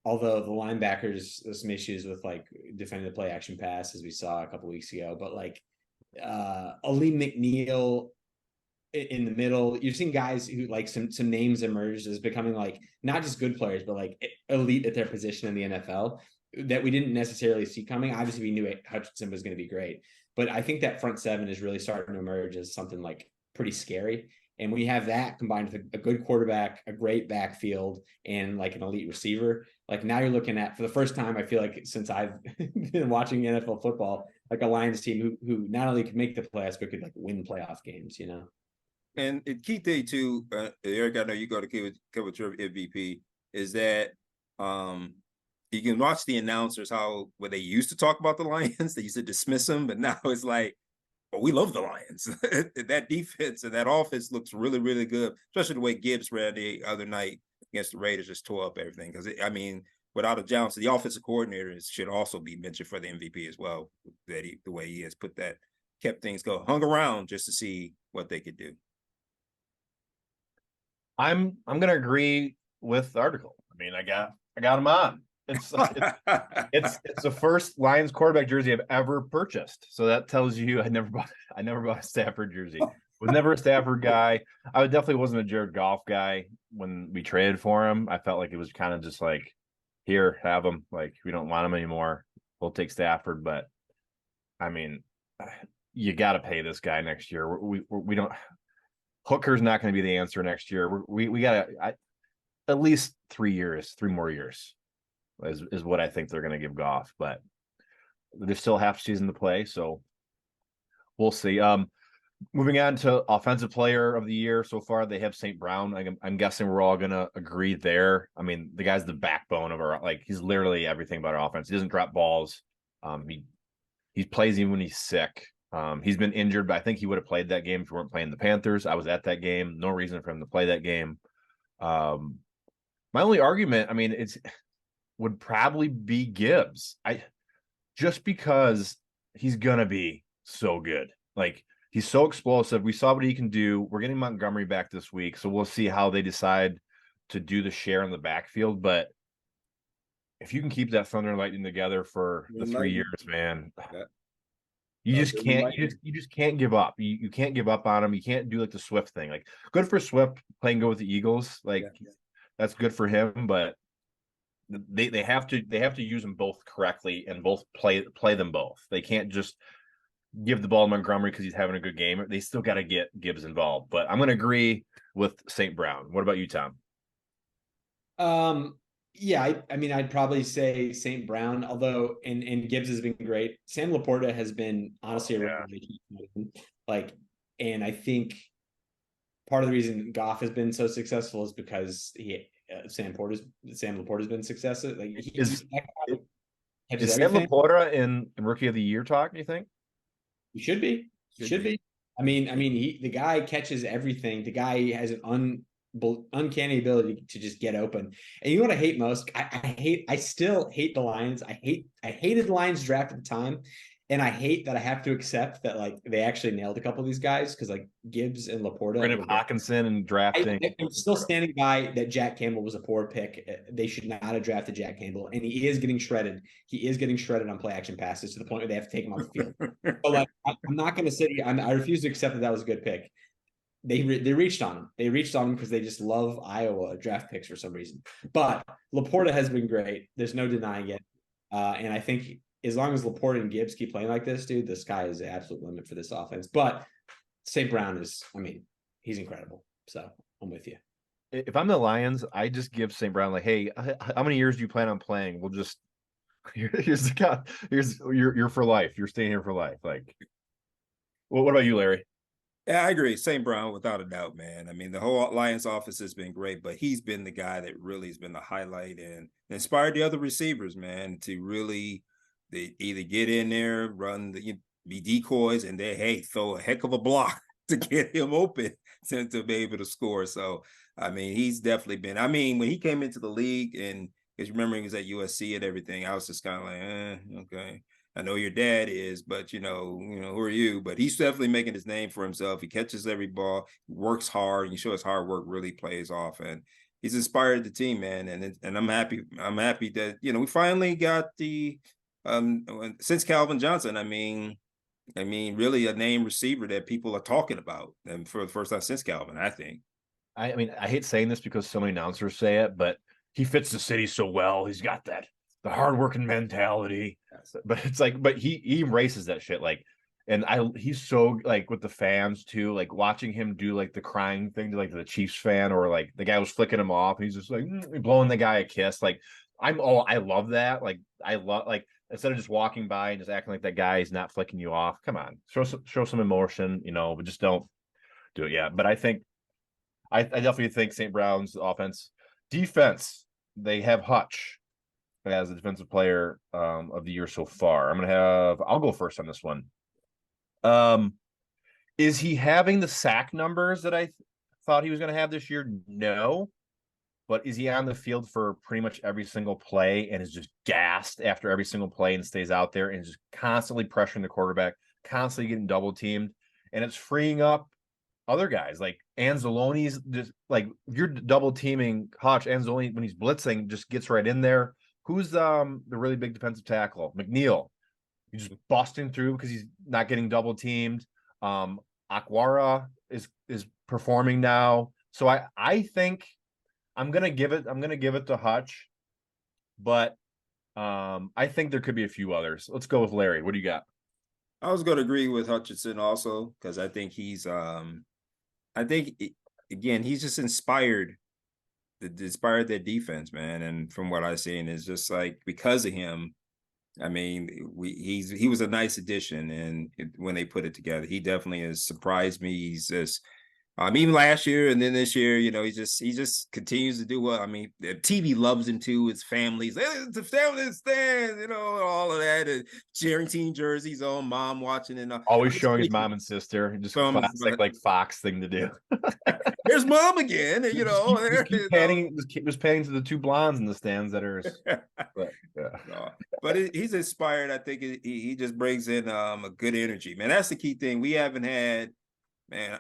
although the linebackers, there's some issues with like defending the play action pass as we saw a couple weeks ago, but like Ali McNeil in the middle, you've seen guys who like some names emerge as becoming like not just good players, but like elite at their position in the NFL that we didn't necessarily see coming. Obviously, we knew Hutchinson was going to be great, but I think that front seven is really starting to emerge as something like pretty scary. And when you have that combined with a good quarterback, a great backfield, and like an elite receiver, like now you're looking at, for the first time, I feel like since I've been watching NFL football, like a Lions team who not only could make the playoffs, but could like win playoff games, And the key thing too, Eric, I know you got to cover your MVP, is that you can watch the announcers when they used to talk about the Lions, they used to dismiss them, but now it's like, oh, we love the Lions. That defense and that offense looks really, really good, especially the way Gibbs ran the other night against the Raiders, just tore up everything. Because without a doubt, the offensive coordinator should also be mentioned for the MVP as well. The way he has kept things going, hung around just to see what they could do. I'm gonna agree with the article. I mean, I got him on. It's the first Lions quarterback jersey I've ever purchased. So that tells you I never bought a Stafford jersey. Was never a Stafford guy. I definitely wasn't a Jared Goff guy when we traded for him. I felt like it was kind of just like, here, have him. Like, we don't want him anymore. We'll take Stafford. But I mean, you got to pay this guy next year. We don't. Hooker's not going to be the answer next year. We got to at least 3 more years is what I think they're going to give Goff. But there's still half season to play, so we'll see. Moving on to offensive player of the year so far, they have St. Brown. I'm guessing we're all gonna agree there. I mean, the guy's the backbone of our, like, he's literally everything about our offense. He doesn't drop balls. He plays even when he's sick. He's been injured, but I think he would have played that game if we weren't playing the Panthers. I was at that game. No reason for him to play that game. My only argument, I mean, would probably be Gibbs. Just because he's gonna be so good. Like, he's so explosive. We saw what he can do. We're getting Montgomery back this week, so we'll see how they decide to do the share in the backfield. But if you can keep that Thunder and Lightning together for the 3 years, man, you just can't. You just can't give up. You can't give up on him. You can't do like the Swift thing. Like, good for Swift playing good with the Eagles. Like, that's good for him, but they have to use them both correctly and both play them both. They can't just give the ball to Montgomery because he's having a good game. They still got to get Gibbs involved. But I'm going to agree with St. Brown. What about you, Tom? Yeah, I mean, I'd probably say St. Brown, although and Gibbs has been great. Sam Laporta has been honestly a revelation. Like, and I think part of the reason Goff has been so successful is because Sam Laporta's been successful. Like, is Sam Laporta in Rookie of the Year talk, do you think? He should be. Should be. I mean, the guy catches everything. The guy has an uncanny ability to just get open. And you know what I hate most? I still hate the Lions. I hated the Lions draft at the time. And I hate that I have to accept that, like, they actually nailed a couple of these guys, because, like, Gibbs and Laporta. Brendan Hawkinson and drafting. I'm still standing by that Jack Campbell was a poor pick. They should not have drafted Jack Campbell. And he is getting shredded. He is getting shredded on play action passes to the point where they have to take him off the field. But, like, I'm not going to sit here. I refuse to accept that was a good pick. They reached on him. They reached on him because they just love Iowa draft picks for some reason. But Laporta has been great. There's no denying it. And I think as long as Laporta and Gibbs keep playing like this, dude, the sky is the absolute limit for this offense. But St. Brown is, I mean, he's incredible. So I'm with you. If I'm the Lions, I just give St. Brown, like, hey, how many years do you plan on playing? We'll just here's the guy. You're for life. You're staying here for life. Like, well, what about you, Larry? Yeah, I agree. St. Brown, without a doubt, man. I mean, the whole Lions office has been great, but he's been the guy that really has been the highlight and inspired the other receivers, man, to really they either get in there, be decoys, and they throw a heck of a block to get him open to be able to score. So, I mean, he's definitely been. I mean, when he came into the league, and because remember he was at USC and everything, I was just kind of like, okay. I know your dad is, but you know, who are you? But he's definitely making his name for himself. He catches every ball, works hard. You show his hard work really plays off, and he's inspired the team, man. And I'm happy. I'm happy that we finally got the since Calvin Johnson. I mean, really a name receiver that people are talking about, and for the first time since Calvin, I think. I mean, I hate saying this because so many announcers say it, but he fits the city so well. He's got the hardworking mentality, but it's like, but he embraces that shit. Like, and he's so, like, with the fans too, like watching him do like the crying thing to like the Chiefs fan, or like the guy was flicking him off. And he's just like blowing the guy a kiss. Like, I love that. Like, I love, like, instead of just walking by and just acting like that guy is not flicking you off. Come on, show some emotion, but just don't do it. Yeah. But I definitely think St. Brown's defense, they have Hutch as the defensive player of the year so far. I'll go first on this one. Is he having the sack numbers that I thought he was going to have this year? No. But is he on the field for pretty much every single play and is just gassed after every single play and stays out there and just constantly pressuring the quarterback, constantly getting double teamed, and it's freeing up other guys like Anzalone's just like, if you're double teaming Hutch, Anzalone when he's blitzing just gets right in there. Who's the really big defensive tackle? McNeil. He's just busting through because he's not getting double teamed. Akwara is performing now. So I think I'm gonna give it to Hutch, but I think there could be a few others. Let's go with Larry. What do you got? I was going to agree with Hutchinson also, because I think he's again, he's just inspired their defense, man. And from what I've seen, is just like, because of him, I mean, he was a nice addition, and when they put it together, he definitely has surprised me. He's just even last year and then this year, he just continues to do well. I mean, the TV loves him too. His family's the family stands, all of that, and cheering team jerseys on, mom watching, and always showing his mom and sister. Just classic like Fox thing to do. There's mom again, and keep panning, just panning to the two blondes in the stands that are. But, yeah. But he's inspired. I think he just brings in a good energy, man. That's the key thing. We haven't had, man.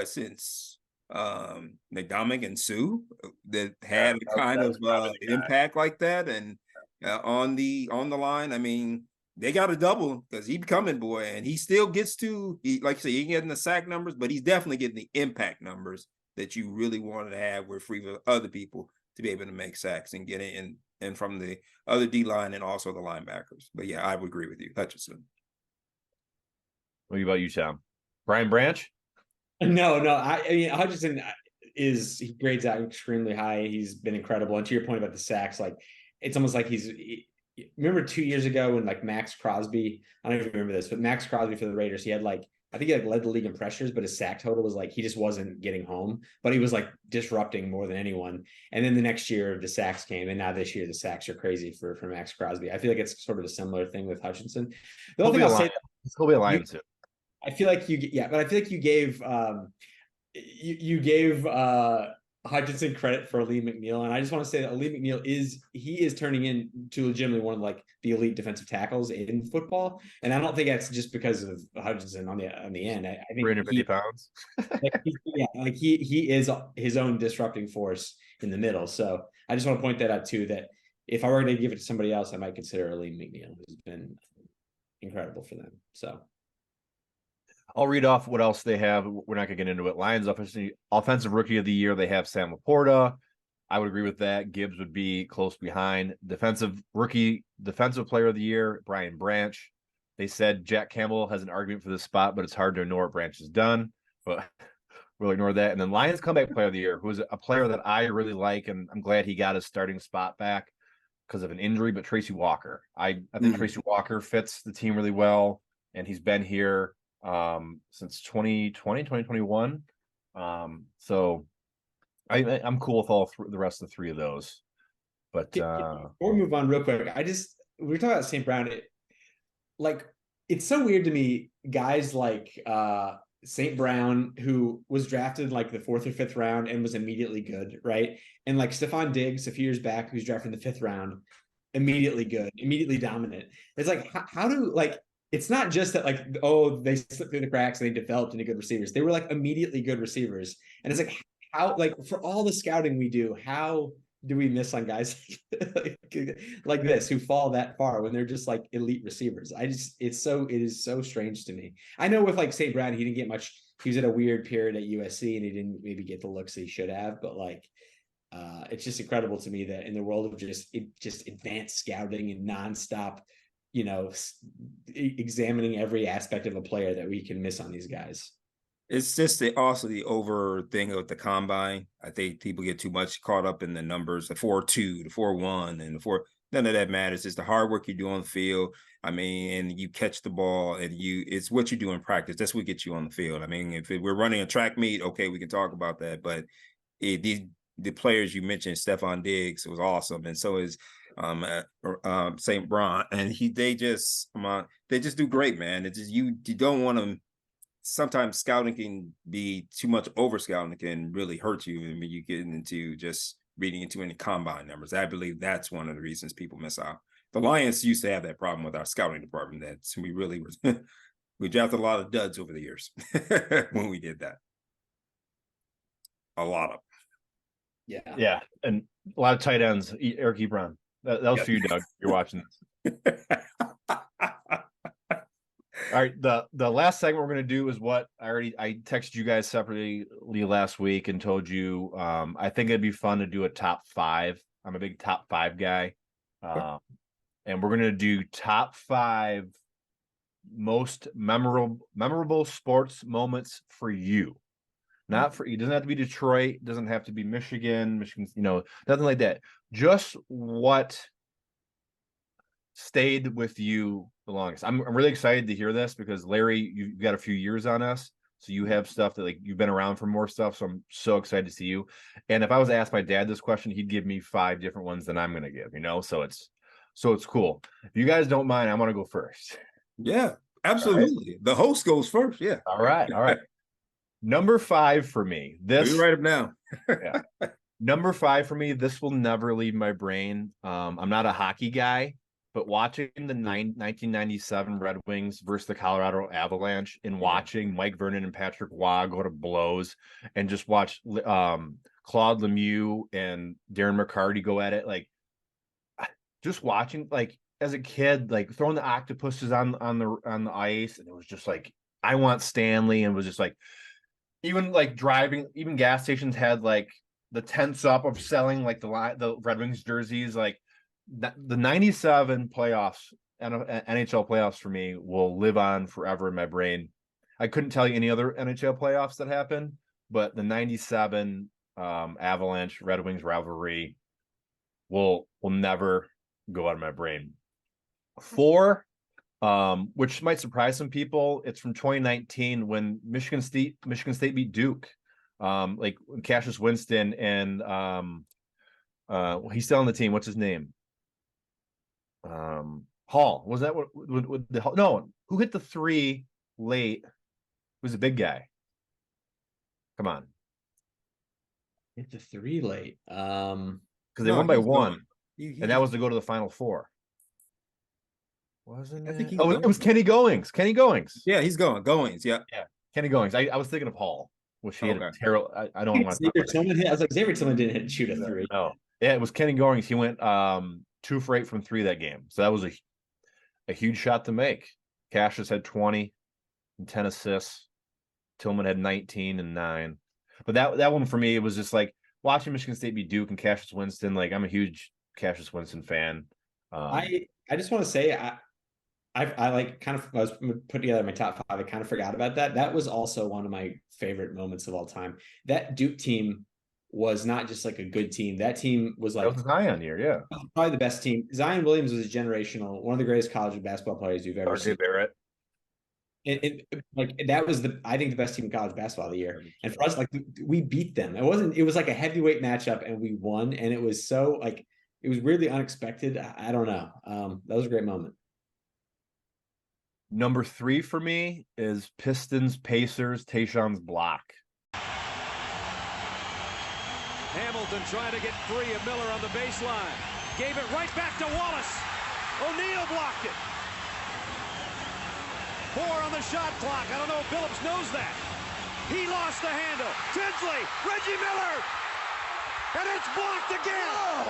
Since McDomick and Sue that had a kind of impact like that, and on the line. I mean, they got a double because he becoming boy, and he still gets like you say, he getting the sack numbers, but he's definitely getting the impact numbers that you really wanted to have where free for other people to be able to make sacks and get in and from the other D line and also the linebackers. But yeah, I would agree with you, Hutchinson. What about you, Tom? Brian Branch? No. I mean, Hutchinson he grades out extremely high. He's been incredible. And to your point about the sacks, like it's almost like remember 2 years ago when like Max Crosby, I don't even remember this, but Max Crosby for the Raiders, he had I think he led the league in pressures, but his sack total was he just wasn't getting home, but he was disrupting more than anyone. And then the next year the sacks came, and now this year the sacks are crazy for Max Crosby. I feel like it's sort of a similar thing with Hutchinson. The only thing I'll say, he'll be a Lion too. I feel like but I feel like you gave Hutchinson credit for Lee McNeil, and I just want to say that Lee McNeil is turning into legitimately one of the elite defensive tackles in football, and I don't think that's just because of Hutchinson on the end. I think 350 pounds. He is his own disrupting force in the middle. So I just want to point that out too. That if I were to give it to somebody else, I might consider Lee McNeil, who's been incredible for them. So. I'll read off what else they have. We're not going to get into it. Lions offensive rookie of the year. They have Sam Laporta. I would agree with that. Gibbs would be close behind. Defensive player of the year, Brian Branch. They said Jack Campbell has an argument for this spot, but it's hard to ignore what Branch has done. But we'll ignore that. And then Lions comeback player of the year, who is a player that I really like, and I'm glad he got his starting spot back because of an injury, but Tracy Walker. I think Tracy Walker fits the team really well, and he's been here since 2021. So I'm cool with all the rest of the three of those. But before we move on real quick, we were talking about St. Brown. It's so weird to me, guys like St. Brown, who was drafted the 4th or 5th round and was immediately good, right? And Stephon Diggs a few years back, who's drafted in the 5th round, immediately good, immediately dominant. It's how do it's not just that they slipped through the cracks and they developed into good receivers. They were immediately good receivers. And it's how for all the scouting we do, how do we miss on guys like this who fall that far when they're just elite receivers? It is so strange to me. I know with St. Brown, he didn't get much. He was at a weird period at USC and he didn't maybe get the looks that he should have, but it's just incredible to me that in the world of just advanced scouting and nonstop, examining every aspect of a player, that we can miss on these guys. It's just also the over thing of the combine. I think people get too much caught up in the numbers, the 4.2, the 4.1, and the 4. None of that matters. It's the hard work you do on the field. I mean, and you catch the ball, and it's what you do in practice. That's what gets you on the field. I mean, if we're running a track meet, okay, we can talk about that. But the players you mentioned, Stephon Diggs was awesome, and so is St. Brown, and they just do great, man. It's just you don't want to. Sometimes scouting can be too much over scouting, can really hurt you. I mean, you get into just reading into any combine numbers. I believe that's one of the reasons people miss out. The Lions used to have that problem with our scouting department. That we really we drafted a lot of duds over the years when we did that. A lot of. Yeah, and a lot of tight ends. Eric Ebron. That was for you, Doug. You're watching this. All right, the last segment we're going to do is what I texted you guys separately last week and told you I think it'd be fun to do a top 5. I'm a big top 5 guy, and we're going to do top 5 most memorable sports moments for you. Not for you. It doesn't have to be Detroit. It doesn't have to be Michigan, nothing like that. Just what stayed with you the longest. I'm really excited to hear this because Larry, you've got a few years on us. So you have stuff that like you've been around for more stuff. So I'm so excited to see you. And if I was to ask my dad this question, he'd give me 5 different ones than I'm gonna give, so it's cool. If you guys don't mind, I want to go first. Yeah, absolutely. Right. The host goes first. Yeah. All right. Number 5 for me. This you write them down. Yeah. Number 5 for me. This will never leave my brain. I'm not a hockey guy, but watching the 1997 Red Wings versus the Colorado Avalanche and watching Mike Vernon and Patrick Waugh go to blows and just watch Claude Lemieux and Darren McCarty go at it, like just watching, like as a kid, like throwing the octopuses on the ice, and it was just like I want Stanley, and it was just like even like driving, even gas stations had like the tents up of selling like the Red Wings jerseys, like. The 97 playoffs, NHL playoffs for me will live on forever in my brain. I couldn't tell you any other NHL playoffs that happened, but the 97 Avalanche Red Wings rivalry will never go out of my brain. 4, which might surprise some people, it's from 2019 when Michigan State beat Duke. Like Cassius Winston and he's still on the team. What's his name? Hall, was that what the no, who hit the 3 late? Who's a big guy? Come on. Hit the 3 late. Because they won by 1. And that was to go to the Final Four. Wasn't it? I think it was Kenny Goings. Yeah, he's going. Goings, yeah. Kenny Goings. I was thinking of Hall, which he had a terrible. I don't want to. I was like, Xavier Tillman didn't shoot a 3. No. Yeah, it was Kenny Goings. He went 2 for 8 from 3 that game. So that was a huge shot to make. Cassius had 20 and 10 assists. Tillman had 19 and 9. But that one for me, it was just like watching Michigan State beat Duke and Cassius Winston. Like I'm a huge Cassius Winston fan. I just want to say I like kind of, I was putting together my top 5. I kind of forgot about that. That was also one of my favorite moments of all time. That Duke team was not just like a good team. That team was like Zion here, yeah. Probably the best team. Zion Williams was a generational, one of the greatest college basketball players you've ever seen. Barrett. Like that was I think the best team in college basketball of the year. And for us, like we beat them. It was like a heavyweight matchup and we won. And it was so like, it was weirdly unexpected. I don't know. That was a great moment. Number 3 for me is Pistons Pacers Tayshaun's block. Hamilton trying to get free of Miller on the baseline. Gave it right back to Wallace. O'Neal blocked it. 4 on the shot clock. I don't know if Billups knows that. He lost the handle. Tinsley, Reggie Miller. And it's blocked again. Oh,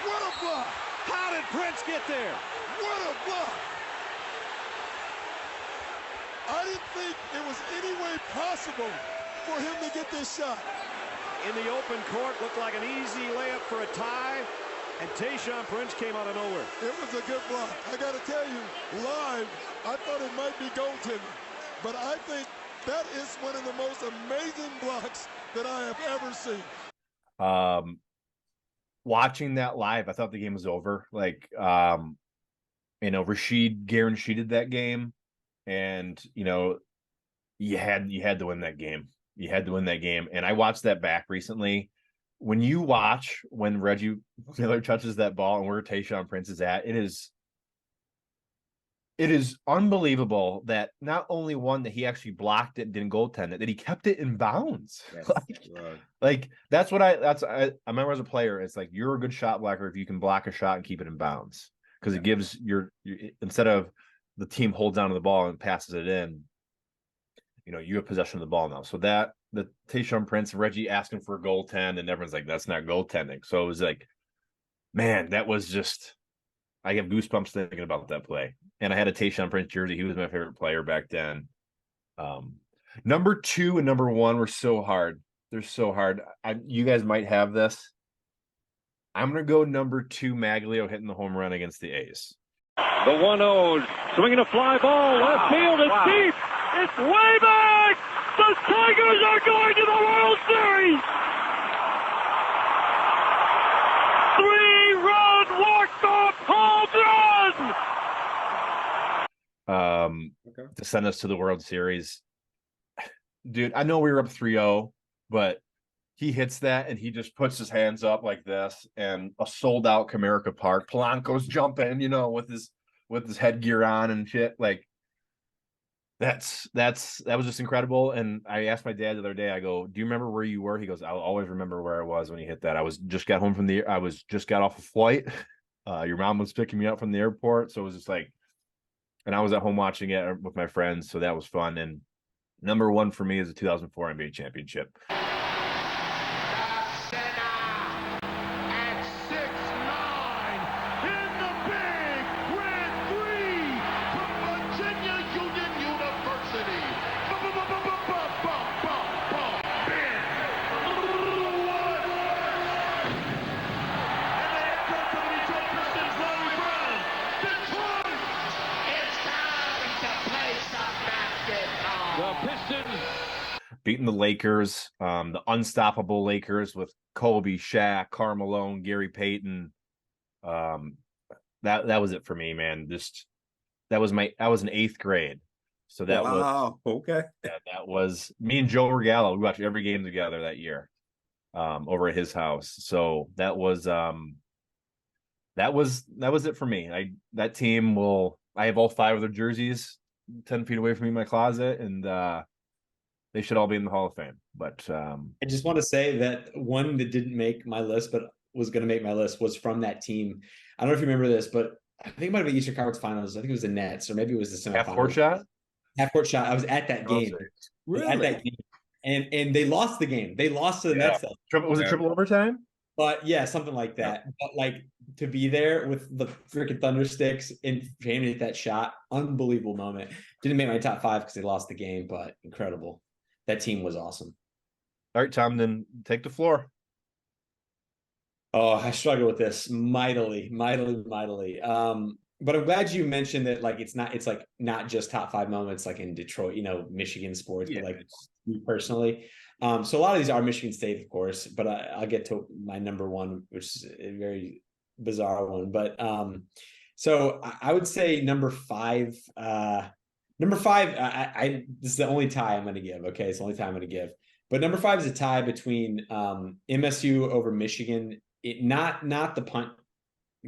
what a block. How did Prince get there? What a block. I didn't think it was any way possible for him to get this shot. In the open court, looked like an easy layup for a tie, and Tayshaun Prince came out of nowhere. It was a good block. I got to tell you, live, I thought it might be goaltending, but I think that is one of the most amazing blocks that I have ever seen. Watching that live, I thought the game was over. Like, Rashid guaranteed that game, and you had to win that game. You had to win that game. And I watched that back recently. When you watch when Reggie Miller touches that ball and where Tayshaun Prince is at, it is unbelievable that not only one that he actually blocked it and didn't goaltend it, that he kept it in bounds. That's what I remember as a player. It's like you're a good shot blocker if you can block a shot and keep it in bounds, because it gives your instead of the team holds on to the ball and passes it in, you have possession of the ball now. So that the Tayshaun Prince and Reggie asking for a goaltend, and everyone's like, that's not goaltending. So it was like, man, that was just, I have goosebumps thinking about that play. And I had a Tayshaun Prince jersey. He was my favorite player back then. Number 2 and number 1 were so hard. They're so hard. You guys might have this. I'm going to go number 2, Maglio hitting the home run against the A's. The 1-0, swinging a fly ball, left field is deep. It's way back! The Tigers are going to the World Series! 3-run walk-off home to send us to the World Series. Dude, I know we were up 3-0, but he hits that and he just puts his hands up like this, and a sold out Comerica Park. Polanco's jumping, with his headgear on and shit. Like that was just incredible. And I asked my dad the other day, I go, "Do you remember where you were?" He goes, "I'll always remember where I was when you hit that. I was just got off a flight. Your mom was picking me up from the airport, so it was just like." And I was at home watching it with my friends, so that was fun. And number one for me is the 2004 NBA championship. Beating the Lakers, the unstoppable Lakers with Kobe, Shaq, Karl Malone, Gary Payton. That was it for me, man. I was in 8th grade. So that was okay. That was me and Joe Regalo. We watched every game together that year, over at his house. So that was it for me. I have all 5 of their jerseys 10 feet away from me in my closet, and they should all be in the Hall of Fame. But I just want to say that one that didn't make my list, but was going to make my list, was from that team. I don't know if you remember this, but I think it might have been Eastern Conference Finals. I think it was the Nets, or maybe it was the semifinals. Half-court shot. I was at that game. Really? At that game. And they lost the game. They lost to the Nets. Was it triple overtime? But yeah, something like that. Yeah. But like, to be there with the freaking Thundersticks and aiming at that shot, unbelievable moment. Didn't make my top 5 because they lost the game, but incredible. That team was awesome. All right, Tom, then take the floor. Oh, I struggle with this mightily. But I'm glad you mentioned that. Like, it's like not just top 5 moments like in Detroit, Michigan sports, but like me personally. So a lot of these are Michigan State, of course, but I'll get to my number 1, which is a very bizarre one. But so I would say number 5. Number 5, this is the only tie I'm going to give. Okay, it's the only tie I'm going to give. But number 5 is a tie between MSU over Michigan. Not the punt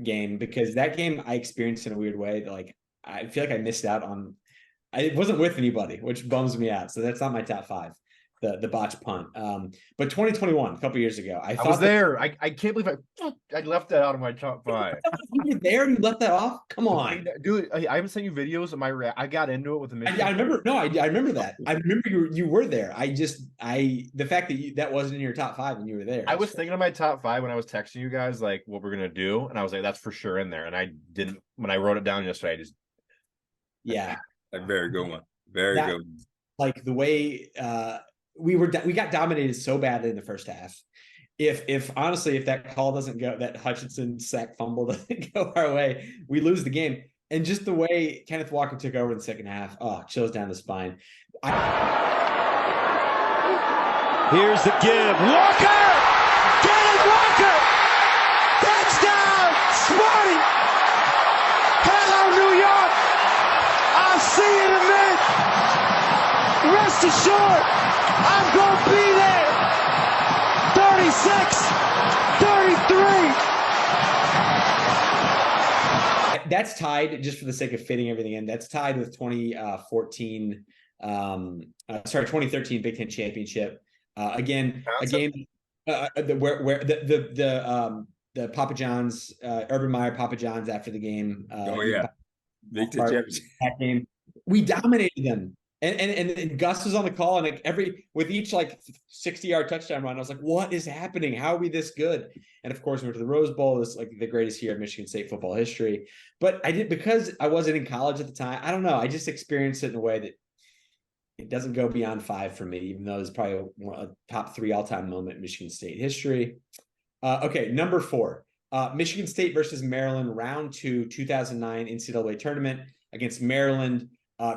game, because that game I experienced in a weird way. Like, I feel like I missed out on. I wasn't with anybody, which bums me out. So that's not my top 5. The botch punt. But 2021, a couple years ago, I was there. I can't believe I left that out of my top 5. You were there and you left that off? Come on, dude. I haven't sent you videos of my I got into it with the Michigan. I remember. No, I remember that. I remember you were there. The fact that that wasn't in your top 5 and you were there. I was thinking of my top 5 when I was texting you guys like what we're gonna do, and I was like, that's for sure in there. And I didn't when I wrote it down yesterday. I just a very good one. Very good. Like the way we got dominated so badly in the first half. If honestly, if that call doesn't go, that Hutchinson sack fumble doesn't go our way, we lose the game. And just the way Kenneth Walker took over in the second half, chills down the spine. Here's the give. Walker! Kenneth Walker! Touchdown! Smarty! Hello, New York! I'll see you in a minute! Rest assured, I'm going to be there! 36! 33! That's tied, just for the sake of fitting everything in, that's tied with 2013 Big Ten championship. Again, a game where the Papa John's, Urban Meyer Papa John's after the game. Big Ten championship. That game, we dominated them. And Gus was on the call, and like with each like 60-yard touchdown run, I was like, what is happening? How are we this good? And of course, we went to the Rose Bowl. It's like the greatest year of Michigan State football history. But because I wasn't in college at the time, I don't know. I just experienced it in a way that it doesn't go beyond 5 for me, even though it's probably a top 3 all-time moment in Michigan State history. Okay, number 4, Michigan State versus Maryland, round 2, 2009 NCAA tournament against Maryland.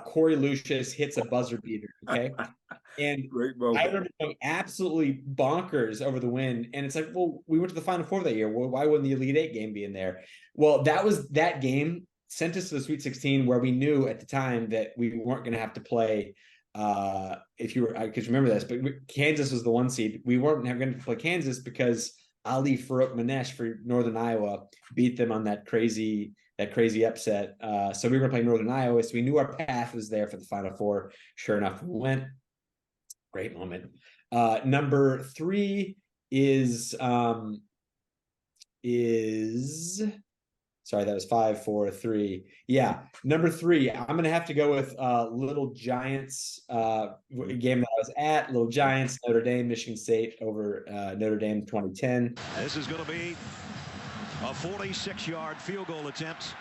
Corey Lucius hits a buzzer beater. Okay. And I remember going absolutely bonkers over the win. And it's like, well, we went to the Final Four that year. Well, why wouldn't the Elite 8 game be in there? Well, that game sent us to the Sweet 16, where we knew at the time that we weren't going to have to play. If you were, I could remember this, but Kansas was the 1 seed. We weren't going to play Kansas because Ali Farouk Manesh for Northern Iowa beat them on that crazy upset. So we were going to play Northern Iowa. So we knew our path was there for the Final Four. Sure enough, we went. Great moment. Number 3 is sorry, that was 5, 4, 3. Yeah, number 3. I'm gonna have to go with Little Giants game that I was at. Little Giants, Notre Dame, Michigan State over Notre Dame 2010. This is going to be a 46-yard field goal attempt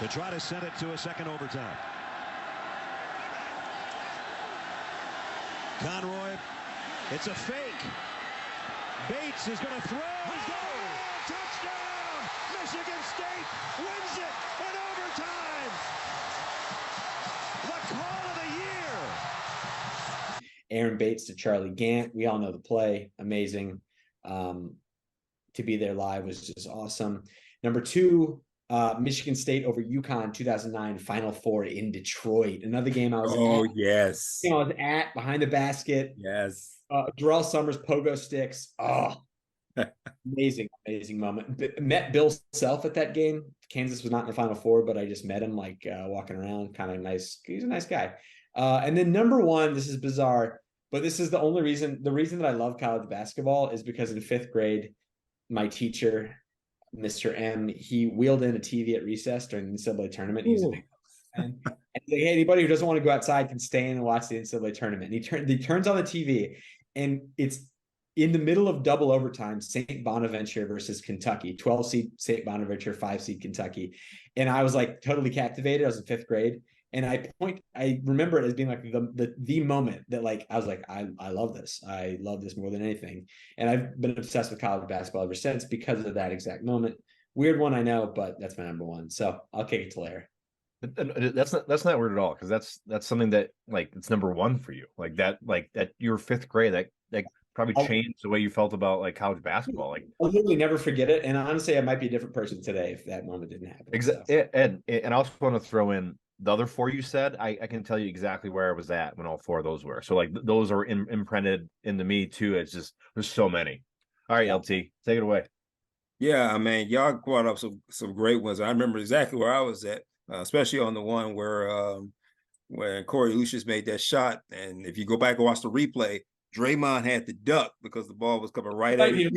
to try to send it to a second overtime. Conroy, it's a fake. Bates is going to throw. Touchdown! Michigan State wins it in overtime. The call of the year. Aaron Bates to Charlie Gant. We all know the play. Amazing. To be there live was just awesome. Number 2, Michigan State over UConn 2009 Final Four in Detroit. Another game I was at. Yes. I was at behind the basket. Yes. Darrell Summers pogo sticks. Oh, amazing moment. Met Bill Self at that game. Kansas was not in the Final Four, but I just met him walking around. Kind of nice. He's a nice guy. And then number 1, this is bizarre, but this is the reason that I love college basketball is because in 5th grade, my teacher, Mr. M, he wheeled in a TV at recess during the NCAA tournament. He was a big fan. And he's like, hey, anybody who doesn't want to go outside can stay in and watch the NCAA tournament. And he turns on the TV, and it's in the middle of double overtime, St. Bonaventure versus Kentucky, 12 seed St. Bonaventure, 5 seed Kentucky. And I was like totally captivated. I was in 5th grade. And I remember it as being like the moment that like, I was like, I love this. I love this more than anything. And I've been obsessed with college basketball ever since because of that exact moment. Weird one, I know, but that's my number 1. So I'll kick it to Larry. That's not weird at all, because that's something that like it's number 1 for you. Like that your 5th grade, that probably changed the way you felt about like college basketball. Like I'll literally never forget it. And honestly, I might be a different person today if that moment didn't happen. Exactly. So. And I also want to throw in the other 4 you said. I can tell you exactly where I was at when all 4 of those were. So like those are imprinted into me too. It's just there's so many. All right, LT, take it away. Yeah, I mean, y'all brought up some great ones. I remember exactly where I was at, especially on the one where when Corey Lucius made that shot. And if you go back and watch the replay, Draymond had to duck because the ball was coming right at him.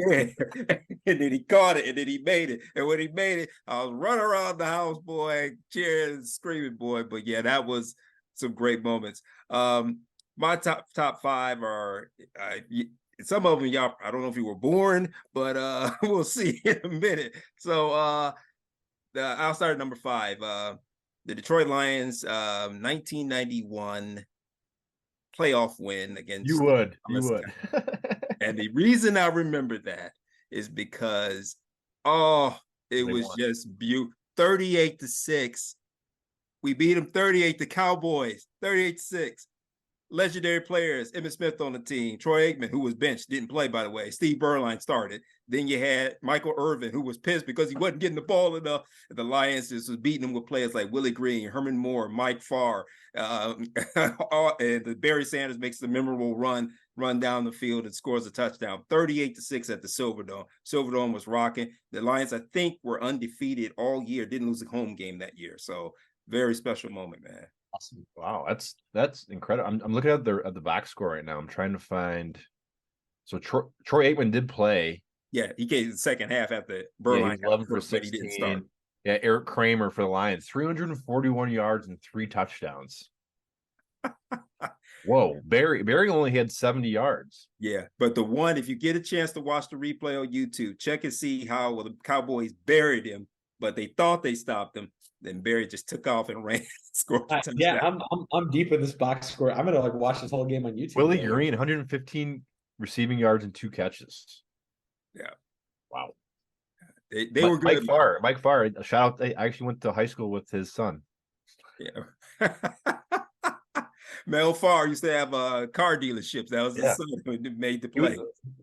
And then he caught it, and then he made it. And when he made it, I was running around the house, boy, cheering, screaming, boy. But yeah, that was some great moments. My top 5 are some of them, y'all, I don't know if you were born, but we'll see in a minute. So I'll start at number 5. The Detroit Lions, 1991 playoff win against you would. And the reason I remember that is because it was just beautiful. 38-6. We beat them 38, the Cowboys, 38-6. Legendary players, Emmitt Smith on the team, Troy Aikman, who was benched, didn't play, by the way. Steve Berline started. Then you had Michael Irvin, who was pissed because he wasn't getting the ball enough. The Lions just was beating him with players like Willie Green, Herman Moore, Mike Farr, and Barry Sanders makes the memorable run down the field and scores a touchdown. 38-6 at the Silverdome. Silverdome was rocking. The Lions, I think, were undefeated all year. Didn't lose a home game that year. So very special moment, man. Awesome. Wow, that's incredible. I'm looking at the box score right now. I'm trying to find. So Troy Aikman did play. Yeah, he came the second half after Berline. 11 for 16. He didn't start. Yeah, Eric Kramer for the Lions, 341 yards and 3 touchdowns. Whoa, Barry only had 70 yards. Yeah, but the one, if you get a chance to watch the replay on YouTube, check and see how the Cowboys buried him, but they thought they stopped him. Then Barry just took off and ran. Scored a touchdown. Yeah, I'm deep in this box score. I'm gonna watch this whole game on YouTube. Willie Green, 115 receiving yards and 2 catches. Yeah. Wow. They were good. Mike Farr, a shout out. I actually went to high school with his son. Yeah. Mel Farr used to have car dealerships. That was his son who made the play.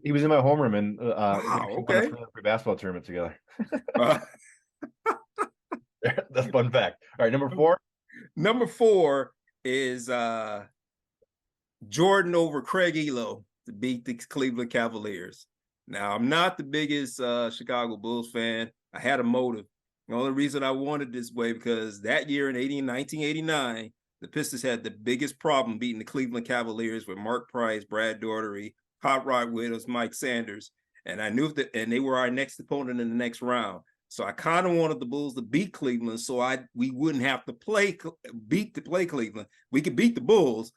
He was in my homeroom, and wow, okay. we basketball tournament together. That's fun fact. All right, number 4. Number 4 is Jordan over Craig Elo to beat the Cleveland Cavaliers. Now, I'm not the biggest Chicago Bulls fan. I had a motive. The only reason I wanted this way because that year in 1989, the Pistons had the biggest problem beating the Cleveland Cavaliers with Mark Price, Brad Daugherty, Hot Rod Williams, Mike Sanders. And I knew that, and they were our next opponent in the next round. So I kind of wanted the Bulls to beat Cleveland, so we wouldn't have to play Cleveland. We could beat the Bulls,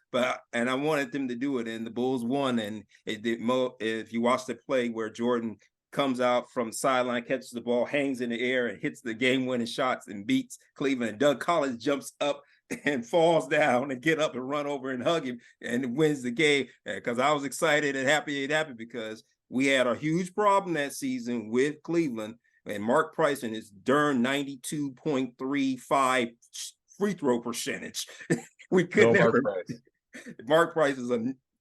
and I wanted them to do it, and the Bulls won. And it did. If you watch the play where Jordan comes out from the sideline, catches the ball, hangs in the air, and hits the game-winning shots and beats Cleveland, and Doug Collins jumps up and falls down and get up and run over and hug him and wins the game. Because I was excited and happy because we had a huge problem that season with Cleveland. And Mark Price and his darn 92.35 free throw percentage. We couldn't never. Mark Price is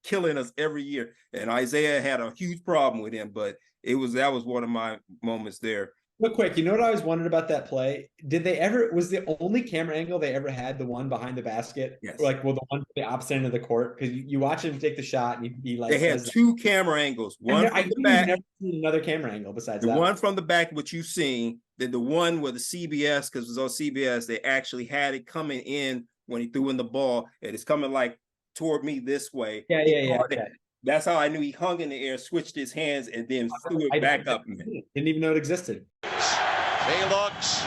killing us every year. And Isaiah had a huge problem with him, but that was one of my moments there. Real quick, you know what I always wondered about that play? Was the only camera angle they ever had the one behind the basket? Yes. The one to the opposite end of the court? Because you watch him take the shot and he like. They had 2 camera angles. One from the back. I've never seen another camera angle besides the that one from the back, which you've seen. Then the one where the CBS, because it was on CBS, they actually had it coming in when he threw in the ball. And it's coming like toward me this way. Yeah. Okay. That's how I knew he hung in the air, switched his hands, and then threw it back up. Didn't even know it existed. He looks.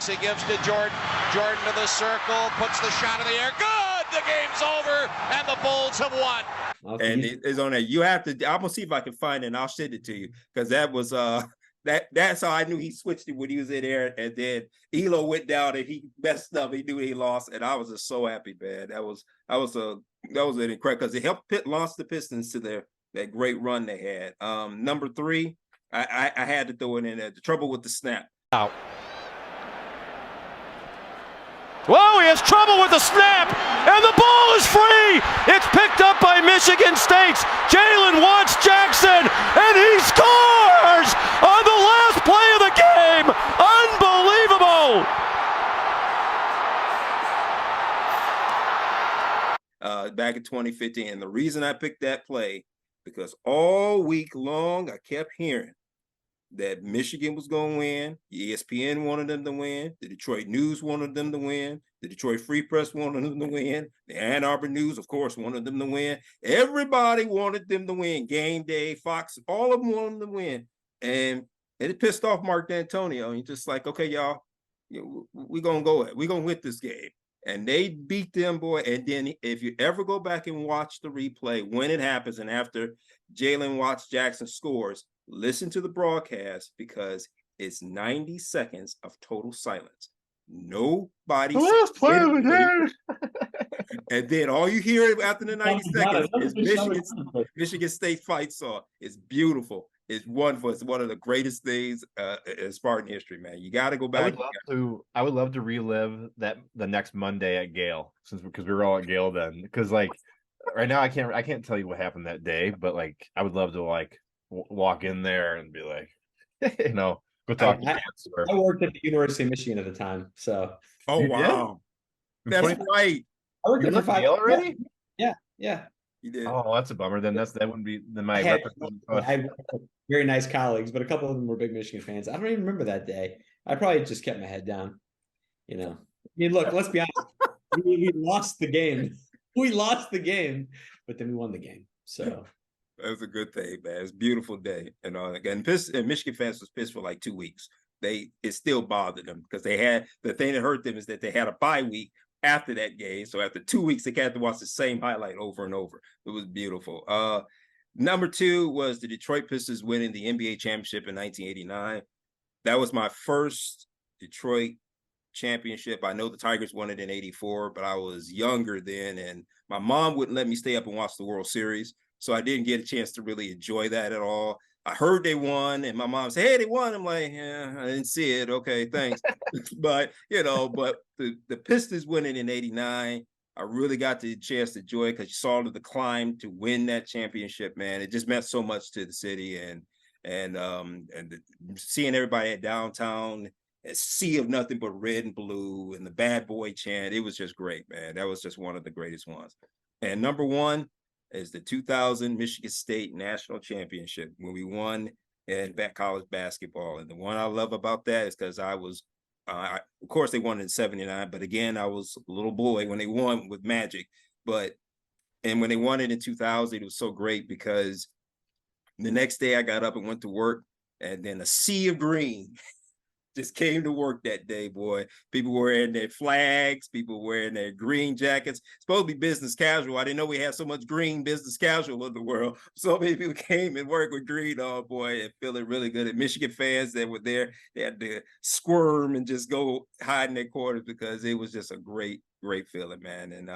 He gives to Jordan. Jordan to the circle, puts the shot in the air. Good! The game's over, and the Bulls have won. And it's on there. You have to. I'm gonna see if I can find it, and I'll send it to you because that was that's how I knew he switched it when he was in there, and then Elo went down and he messed up. He knew he lost, and I was just so happy, man. That was an incredible because it helped launch the Pistons to that great run they had. Number 3, I had to throw it in there. The trouble with the snap. Out. Whoa, he has trouble with the snap, and the ball is free. It's picked up by Michigan State's Jalen Watts Jackson, and he scores on the last play of the game. Unbelievable. Back in 2015, and the reason I picked that play because all week long I kept hearing that Michigan was going to win. ESPN wanted them to win. The Detroit News wanted them to win. The Detroit Free Press wanted them to win. The Ann Arbor News, of course, wanted them to win. Everybody wanted them to win. Game Day, Fox, all of them wanted them to win. And it pissed off Mark D'Antonio. He's just like, okay, y'all, we're going to win this game. And they beat them, boy. And then if you ever go back and watch the replay, when it happens and after Jalen Watts Jackson scores, listen to the broadcast because it's 90 seconds of total silence. Nobody says anything. And then all you hear after the 90 seconds is Michigan State fight song. It's beautiful. It's wonderful. It's one of the greatest things in Spartan history, man. You got to go back. I would love to relive that the next Monday at Gale, because we were all at Gale then. Because like right now, I can't tell you what happened that day, but like I would love to like walk in there and be like, go talk to fans. I worked at the University of Michigan at the time, so. Oh wow, that's right. I worked at 5 Gale already. Yeah. You did. Oh, that's a bummer. Then that wouldn't be my. I had very nice colleagues, but a couple of them were big Michigan fans. I don't even remember that day. I probably just kept my head down. I mean, look, let's be honest. we lost the game. We lost the game, but then we won the game. So that was a good thing, man. It's a beautiful day, and Michigan fans was pissed for like 2 weeks. It still bothered them because they had the thing that hurt them is that they had a bye week after that game. So after 2 weeks, they had to watch the same highlight over and over. It was beautiful. Number 2 was the Detroit Pistons winning the NBA championship in 1989. That was my first Detroit championship. I know the Tigers won it in 84, but I was younger then, and my mom wouldn't let me stay up and watch the World Series. So I didn't get a chance to really enjoy that at all. I heard they won, and my mom said, "Hey, they won." I'm like, "Yeah, I didn't see it. Okay, thanks." but the Pistons winning in '89, I really got the chance to enjoy it because you saw the climb to win that championship. Man, it just meant so much to the city, and seeing everybody at downtown a sea of nothing but red and blue and the bad boy chant. It was just great, man. That was just one of the greatest ones. And number one is the 2000 Michigan State National Championship when we won in college basketball. And the one I love about that is because I was, of course, they won in '79, but again, I was a little boy when they won with Magic. And when they won it in 2000, it was so great because the next day I got up and went to work, and then a sea of green just came to work that day, boy. People wearing their flags, people wearing their green jackets. It's supposed to be business casual. I didn't know we had so much green business casual in the world. So many people came and worked with green, oh boy, and feeling really good. And Michigan fans that were there, they had to squirm and just go hide in their quarters because it was just a great feeling, man. And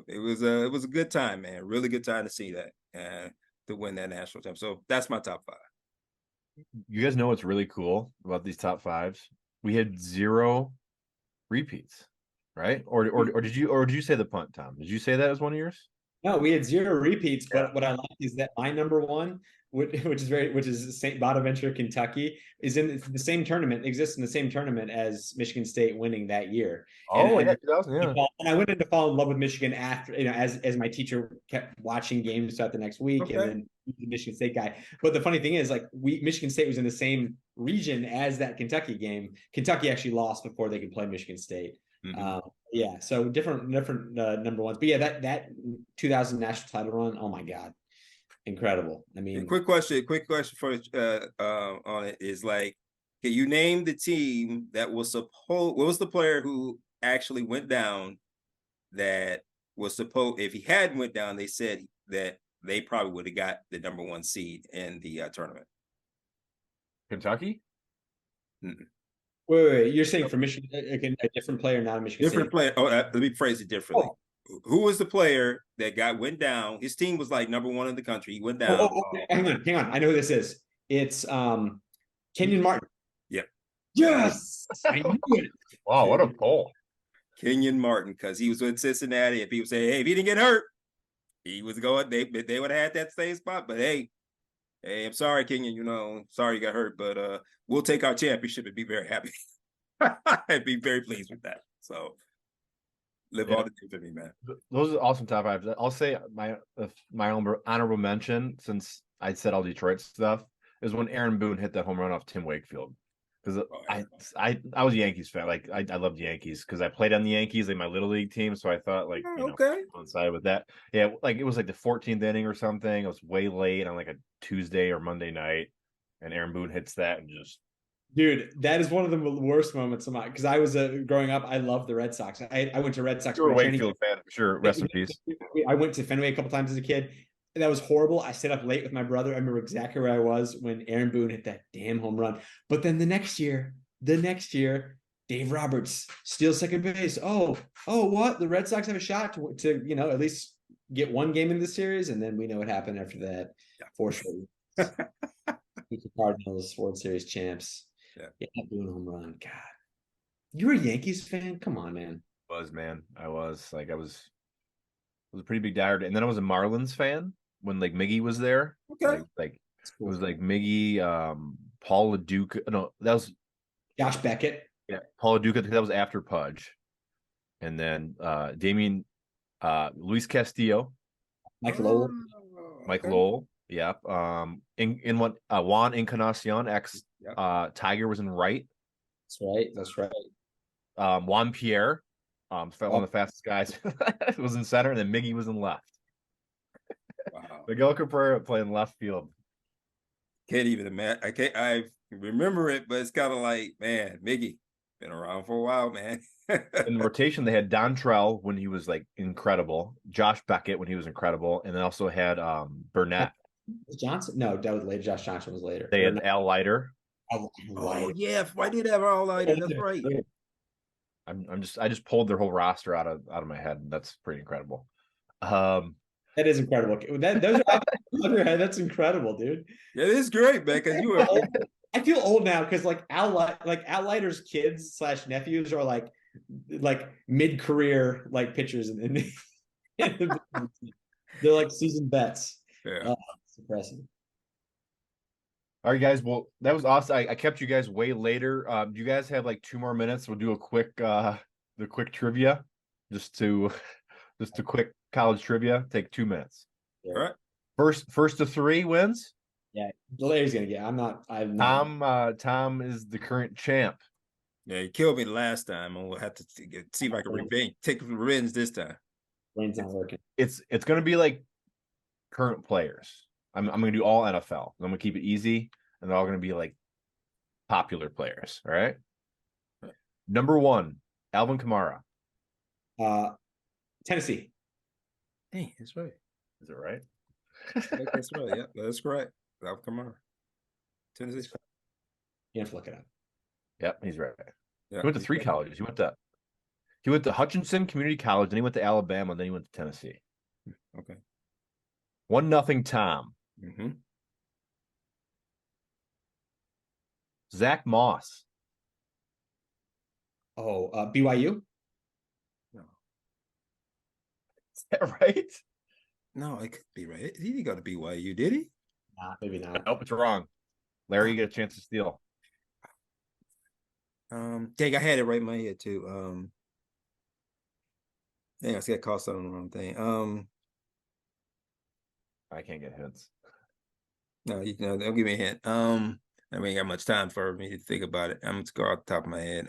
it was a good time, man. Really good time to see that to win that national championship. So that's my top 5. You guys know what's really cool about these top 5s? We had 0 repeats, right? Or did you say the punt, Tom? Did you say that as one of yours? No, we had 0 repeats, but what I like is that my number one, which is St. Bonaventure, Kentucky, is in the same tournament, exists in the same tournament as Michigan State winning that year. Oh, and, yeah, 2000, yeah. And I went into fall in love with Michigan after, as my teacher kept watching games throughout the next week, okay. And then the Michigan State guy. But the funny thing is, like, Michigan State was in the same region as that Kentucky game. Kentucky actually lost before they could play Michigan State. Mm-hmm. Yeah, so different number ones. But yeah, that 2000 national title run, oh my God, incredible. I mean, quick question for on it is, like, can you name the team that was what was the player who actually went down that was supposed, if he hadn't went down, they said that they probably would have got the number 1 seed in the tournament? Kentucky? Mm-mm. Wait, you're saying for Michigan, a different player, not a Michigan different State player. Oh, let me phrase it differently. Oh. Who was the player that went down? His team was like number 1 in the country. He went down. Hang on. I know who this is. It's Kenyon Martin. Yeah. Yes. I knew it. Wow, what a poll. Kenyon Martin, because he was with Cincinnati, and people say, hey, if he didn't get hurt, he was going. They would have had that same spot. But hey, I'm sorry, Kenyon. Sorry you got hurt, but we'll take our championship and be very happy. I'd be very pleased with that. So live all the day for me, man. Those are awesome top 5s. I'll say my honorable mention, since I said all Detroit stuff, is when Aaron Boone hit that home run off Tim Wakefield. Because I was a Yankees fan. Like, I loved the Yankees because I played on the Yankees, like my little league team. So I thought, like, on side with that. Yeah, like it was like the 14th inning or something. It was way late on like a Tuesday or Monday night, and Aaron Boone hits that and just. Dude, that is one of the worst moments of mine, because I was growing up. I loved the Red Sox. I went to Red Sox. You're a Wakefield fan, for sure. Rest in peace. I went to Fenway a couple times as a kid. That was horrible. I stayed up late with my brother. I remember exactly where I was when Aaron Boone hit that damn home run. But then the next year, Dave Roberts steals second base. Oh, what? The Red Sox have a shot to at least get one game in the series, and then we know what happened after that. Yeah. For sure. The Cardinals World Series champs. Yeah, Boone home run. God, you were a Yankees fan? Come on, man. I was a pretty big diehard, and then I was a Marlins fan when like Miggy was there. Okay, like cool. It was like Miggy, Paul LaDuca. No, that was Josh Beckett. Yeah, Paul LaDuca. That was after Pudge, and then Damien, Luis Castillo, Mike Lowell. Yep. In what Juan Encarnacion, ex Tiger, was in right. That's right. Juan Pierre, one of the fastest guys, was in center, and then Miggy was in left. Wow. Miguel Cabrera playing left field. Can't even imagine. I remember it, but it's kind of like, man, Miggy been around for a while, man. In the rotation, they had Dontrell when he was like incredible, Josh Beckett when he was incredible, and they also had Burnett. Johnson? No, that was later. Josh Johnson was later. They had Al Leiter. Oh yeah, why did they have Al Leiter? That's right. I just pulled their whole roster out of my head, and that's pretty incredible. That is incredible. Those are on your head. That's incredible, dude. It is great, man. Because you were. I feel old now because Al Leiter's kids / nephews are like mid-career pitchers, and they're like seasoned vets. Yeah, it's impressive. All right, guys. Well, that was awesome. I kept you guys way later. Do you guys have like 2 more minutes? We'll do a quick the quick trivia. Just to quick college trivia. Take 2 minutes. All right. First to 3 wins. Yeah, Larry's gonna get. I'm not. Tom is the current champ. Yeah, he killed me the last time. I'm gonna have to see if I can take revenge this time. Brain's not working. It's gonna be like current players. I'm gonna do all NFL. I'm gonna keep it easy, and they're all gonna be like popular players. All right. Number 1, Alvin Kamara. Tennessee. Hey, that's right. Is it right? That's right. Yeah, that's correct. Alvin Kamara. Tennessee. You have to look it up. Yep, he's right. Yeah, He went to 3 colleges. He went to Hutchinson Community College, then he went to Alabama, then he went to Tennessee. Okay. 1-0 Tom. Mm-hmm. Zach Moss. Oh, BYU. No. Is that right? No, it could be right. He didn't go to BYU, did he? Nah, maybe not. Nope, it's wrong. Larry, you get a chance to steal. Dang, I had it right in my head too. Dang, I got caught on the wrong thing. I can't get hints. No, don't give me a hint. I ain't got much time for me to think about it. I'm gonna go off the top of my head.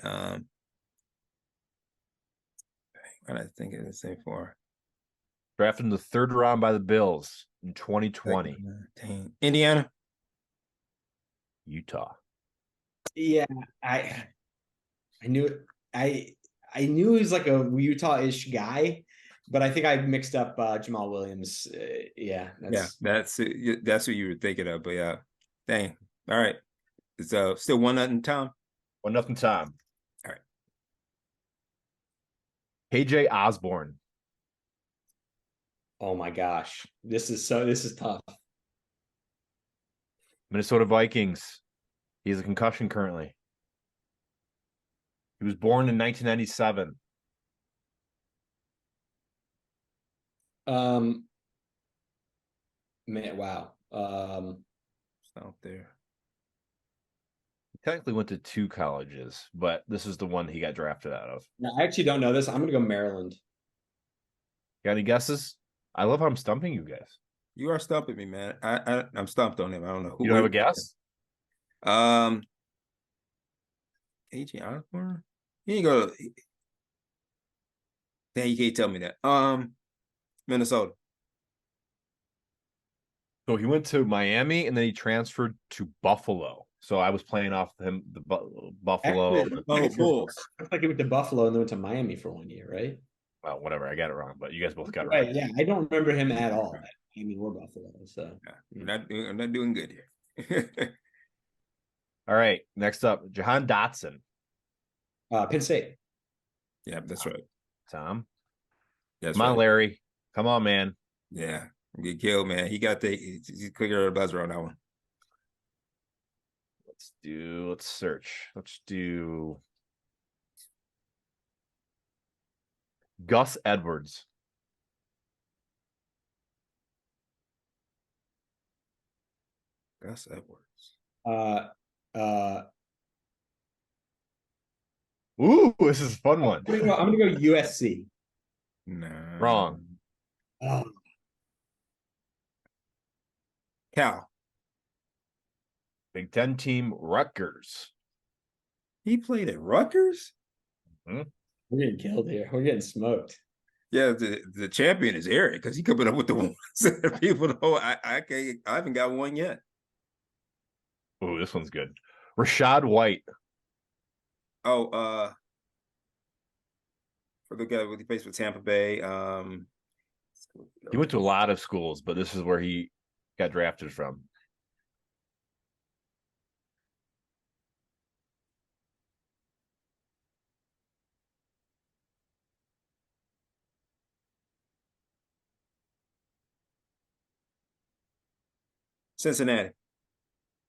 What I think of the same for. Drafted in the 3rd round by the Bills in 2020. Dang. Indiana. Utah. Yeah, I knew it. I knew he was like a Utah-ish guy, but I think I mixed up Jamal Williams. That's who you were thinking of. But yeah, dang. All right. So still 1-0 Tom. 1-0 Tom. All right. KJ Osborne. Oh my gosh, this is tough. Minnesota Vikings. He has a concussion currently. He was born in 1997. Man, wow. Out there. He technically went to 2 colleges, but this is the one he got drafted out of. No, I actually don't know this. I'm gonna go Maryland. Got any guesses? I love how I'm stumping you guys. You are stumping me, man. I'm stumped on him. I don't know who. You don't have a guess? AJ Osborne? He ain't go. Dang, you can't tell me that. Minnesota. So he went to Miami and then he transferred to Buffalo. So I was playing off him, the Buffalo. Actually, Bulls. Looks like he went to Buffalo and then went to Miami for 1 year, right? Well, whatever. I got it wrong, but you guys both got it right. right. Yeah, I don't remember him at all. Miami or Buffalo. So I'm not doing good here. All right. Next up, Jahan Dotson. Penn State. Yeah, that's right. Tom. That's Come on, right. Larry. Come on, man. Yeah. Get killed, man. He's clear the buzzer on that one. Let's search. Let's do Gus Edwards. Gus Edwards. Ooh, this is a fun one. I'm gonna go USC. No. Wrong. Oh. Cal. Big Ten team Rutgers. He played at Rutgers? We're getting killed here. We're getting smoked. Yeah, the champion is Eric because he coming up with the ones that people know. I haven't got one yet. Ooh, this one's good. Rashad White. Oh, for the guy with the face with Tampa Bay. He went to a lot of schools, but this is where he got drafted from. Cincinnati.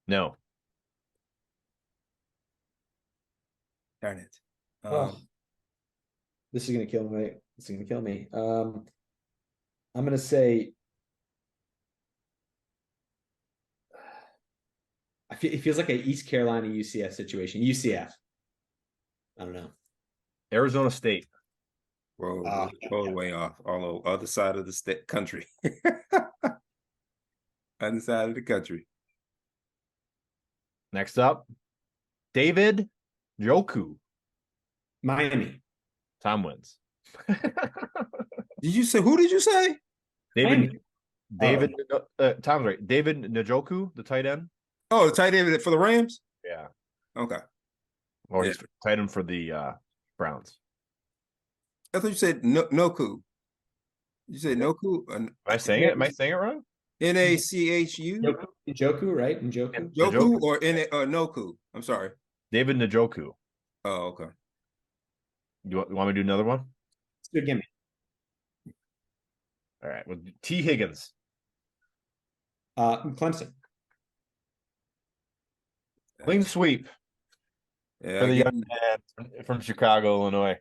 No. Darn it. This is gonna kill me. This is gonna kill me. I'm gonna say it feels like a East Carolina UCF situation. UCF. I don't know. Arizona State. Whoa, way off. All the other side of the country. Other side of the country. Next up, David Njoku. Miami. Tom wins. Did you say, who did you say? David. Tom's right. David Njoku, the tight end. Oh, the tight end for the Rams? Yeah. Okay. Or he's tight end for the Browns. I thought you said Noku. You said Noku? Am I saying it wrong? Nachu? Njoku, right? Njoku. Njoku or Noku? I'm sorry. David Njoku. Oh, okay. You want me to do another one? Good game. All right. Well, T. Higgins. Clemson. Clean sweep. Yeah, for the young man from Chicago, Illinois.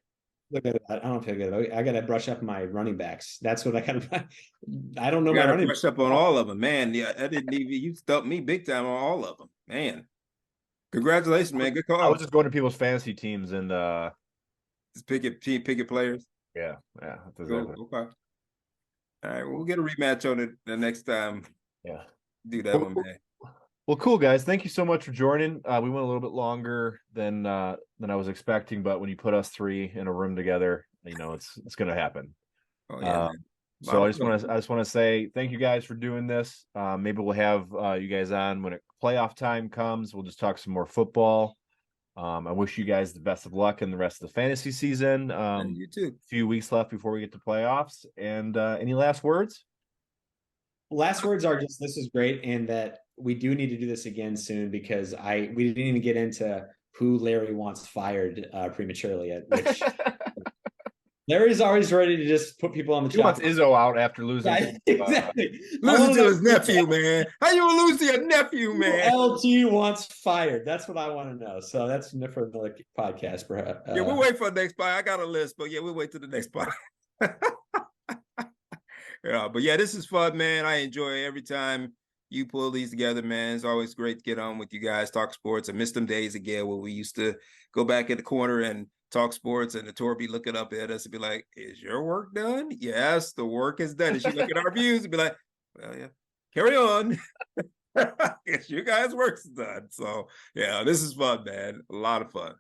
Look at that. I don't feel good. I got to brush up my running backs. That's what I got to. I don't know you my gotta running brush up on all of them, man. Yeah, I didn't even. You stumped me big time on all of them, man. Congratulations, man. Good call. I was just going to people's fantasy teams and just pick it players. Yeah. Cool. Okay. All right, we'll get a rematch on it the next time. Yeah. Do that one, man. Well, cool, guys. Thank you so much for joining. We went a little bit longer than I was expecting, but when you put us three in a room together, it's going to happen. Oh yeah. So I just want to say thank you guys for doing this. Maybe we'll have you guys on when playoff time comes. We'll just talk some more football. I wish you guys the best of luck in the rest of the fantasy season. And you too. A few weeks left before we get to playoffs. And any last words? Last words are just this is great, and that we do need to do this again soon because we didn't even get into who Larry wants fired prematurely yet. Which Larry's always ready to just put people on the. He wants Izzo out after losing. Yeah, exactly. Losing to his nephew, man. How you lose to your nephew, man? LT wants fired. That's what I want to know. So that's for another podcast, perhaps. Yeah, we'll wait for the next pod. I got a list, but yeah, we'll wait till the next pod. Yeah, but yeah, this is fun, man. I enjoy every time you pull these together, man. It's always great to get on with you guys, talk sports. I miss them days again where we used to go back in the corner and talk sports, and the tour be looking up at us and be like, "Is your work done?" Yes, the work is done. And she look at our views and be like, "Well, yeah, carry on." Yes, you guys' work's done. So yeah, this is fun, man. A lot of fun.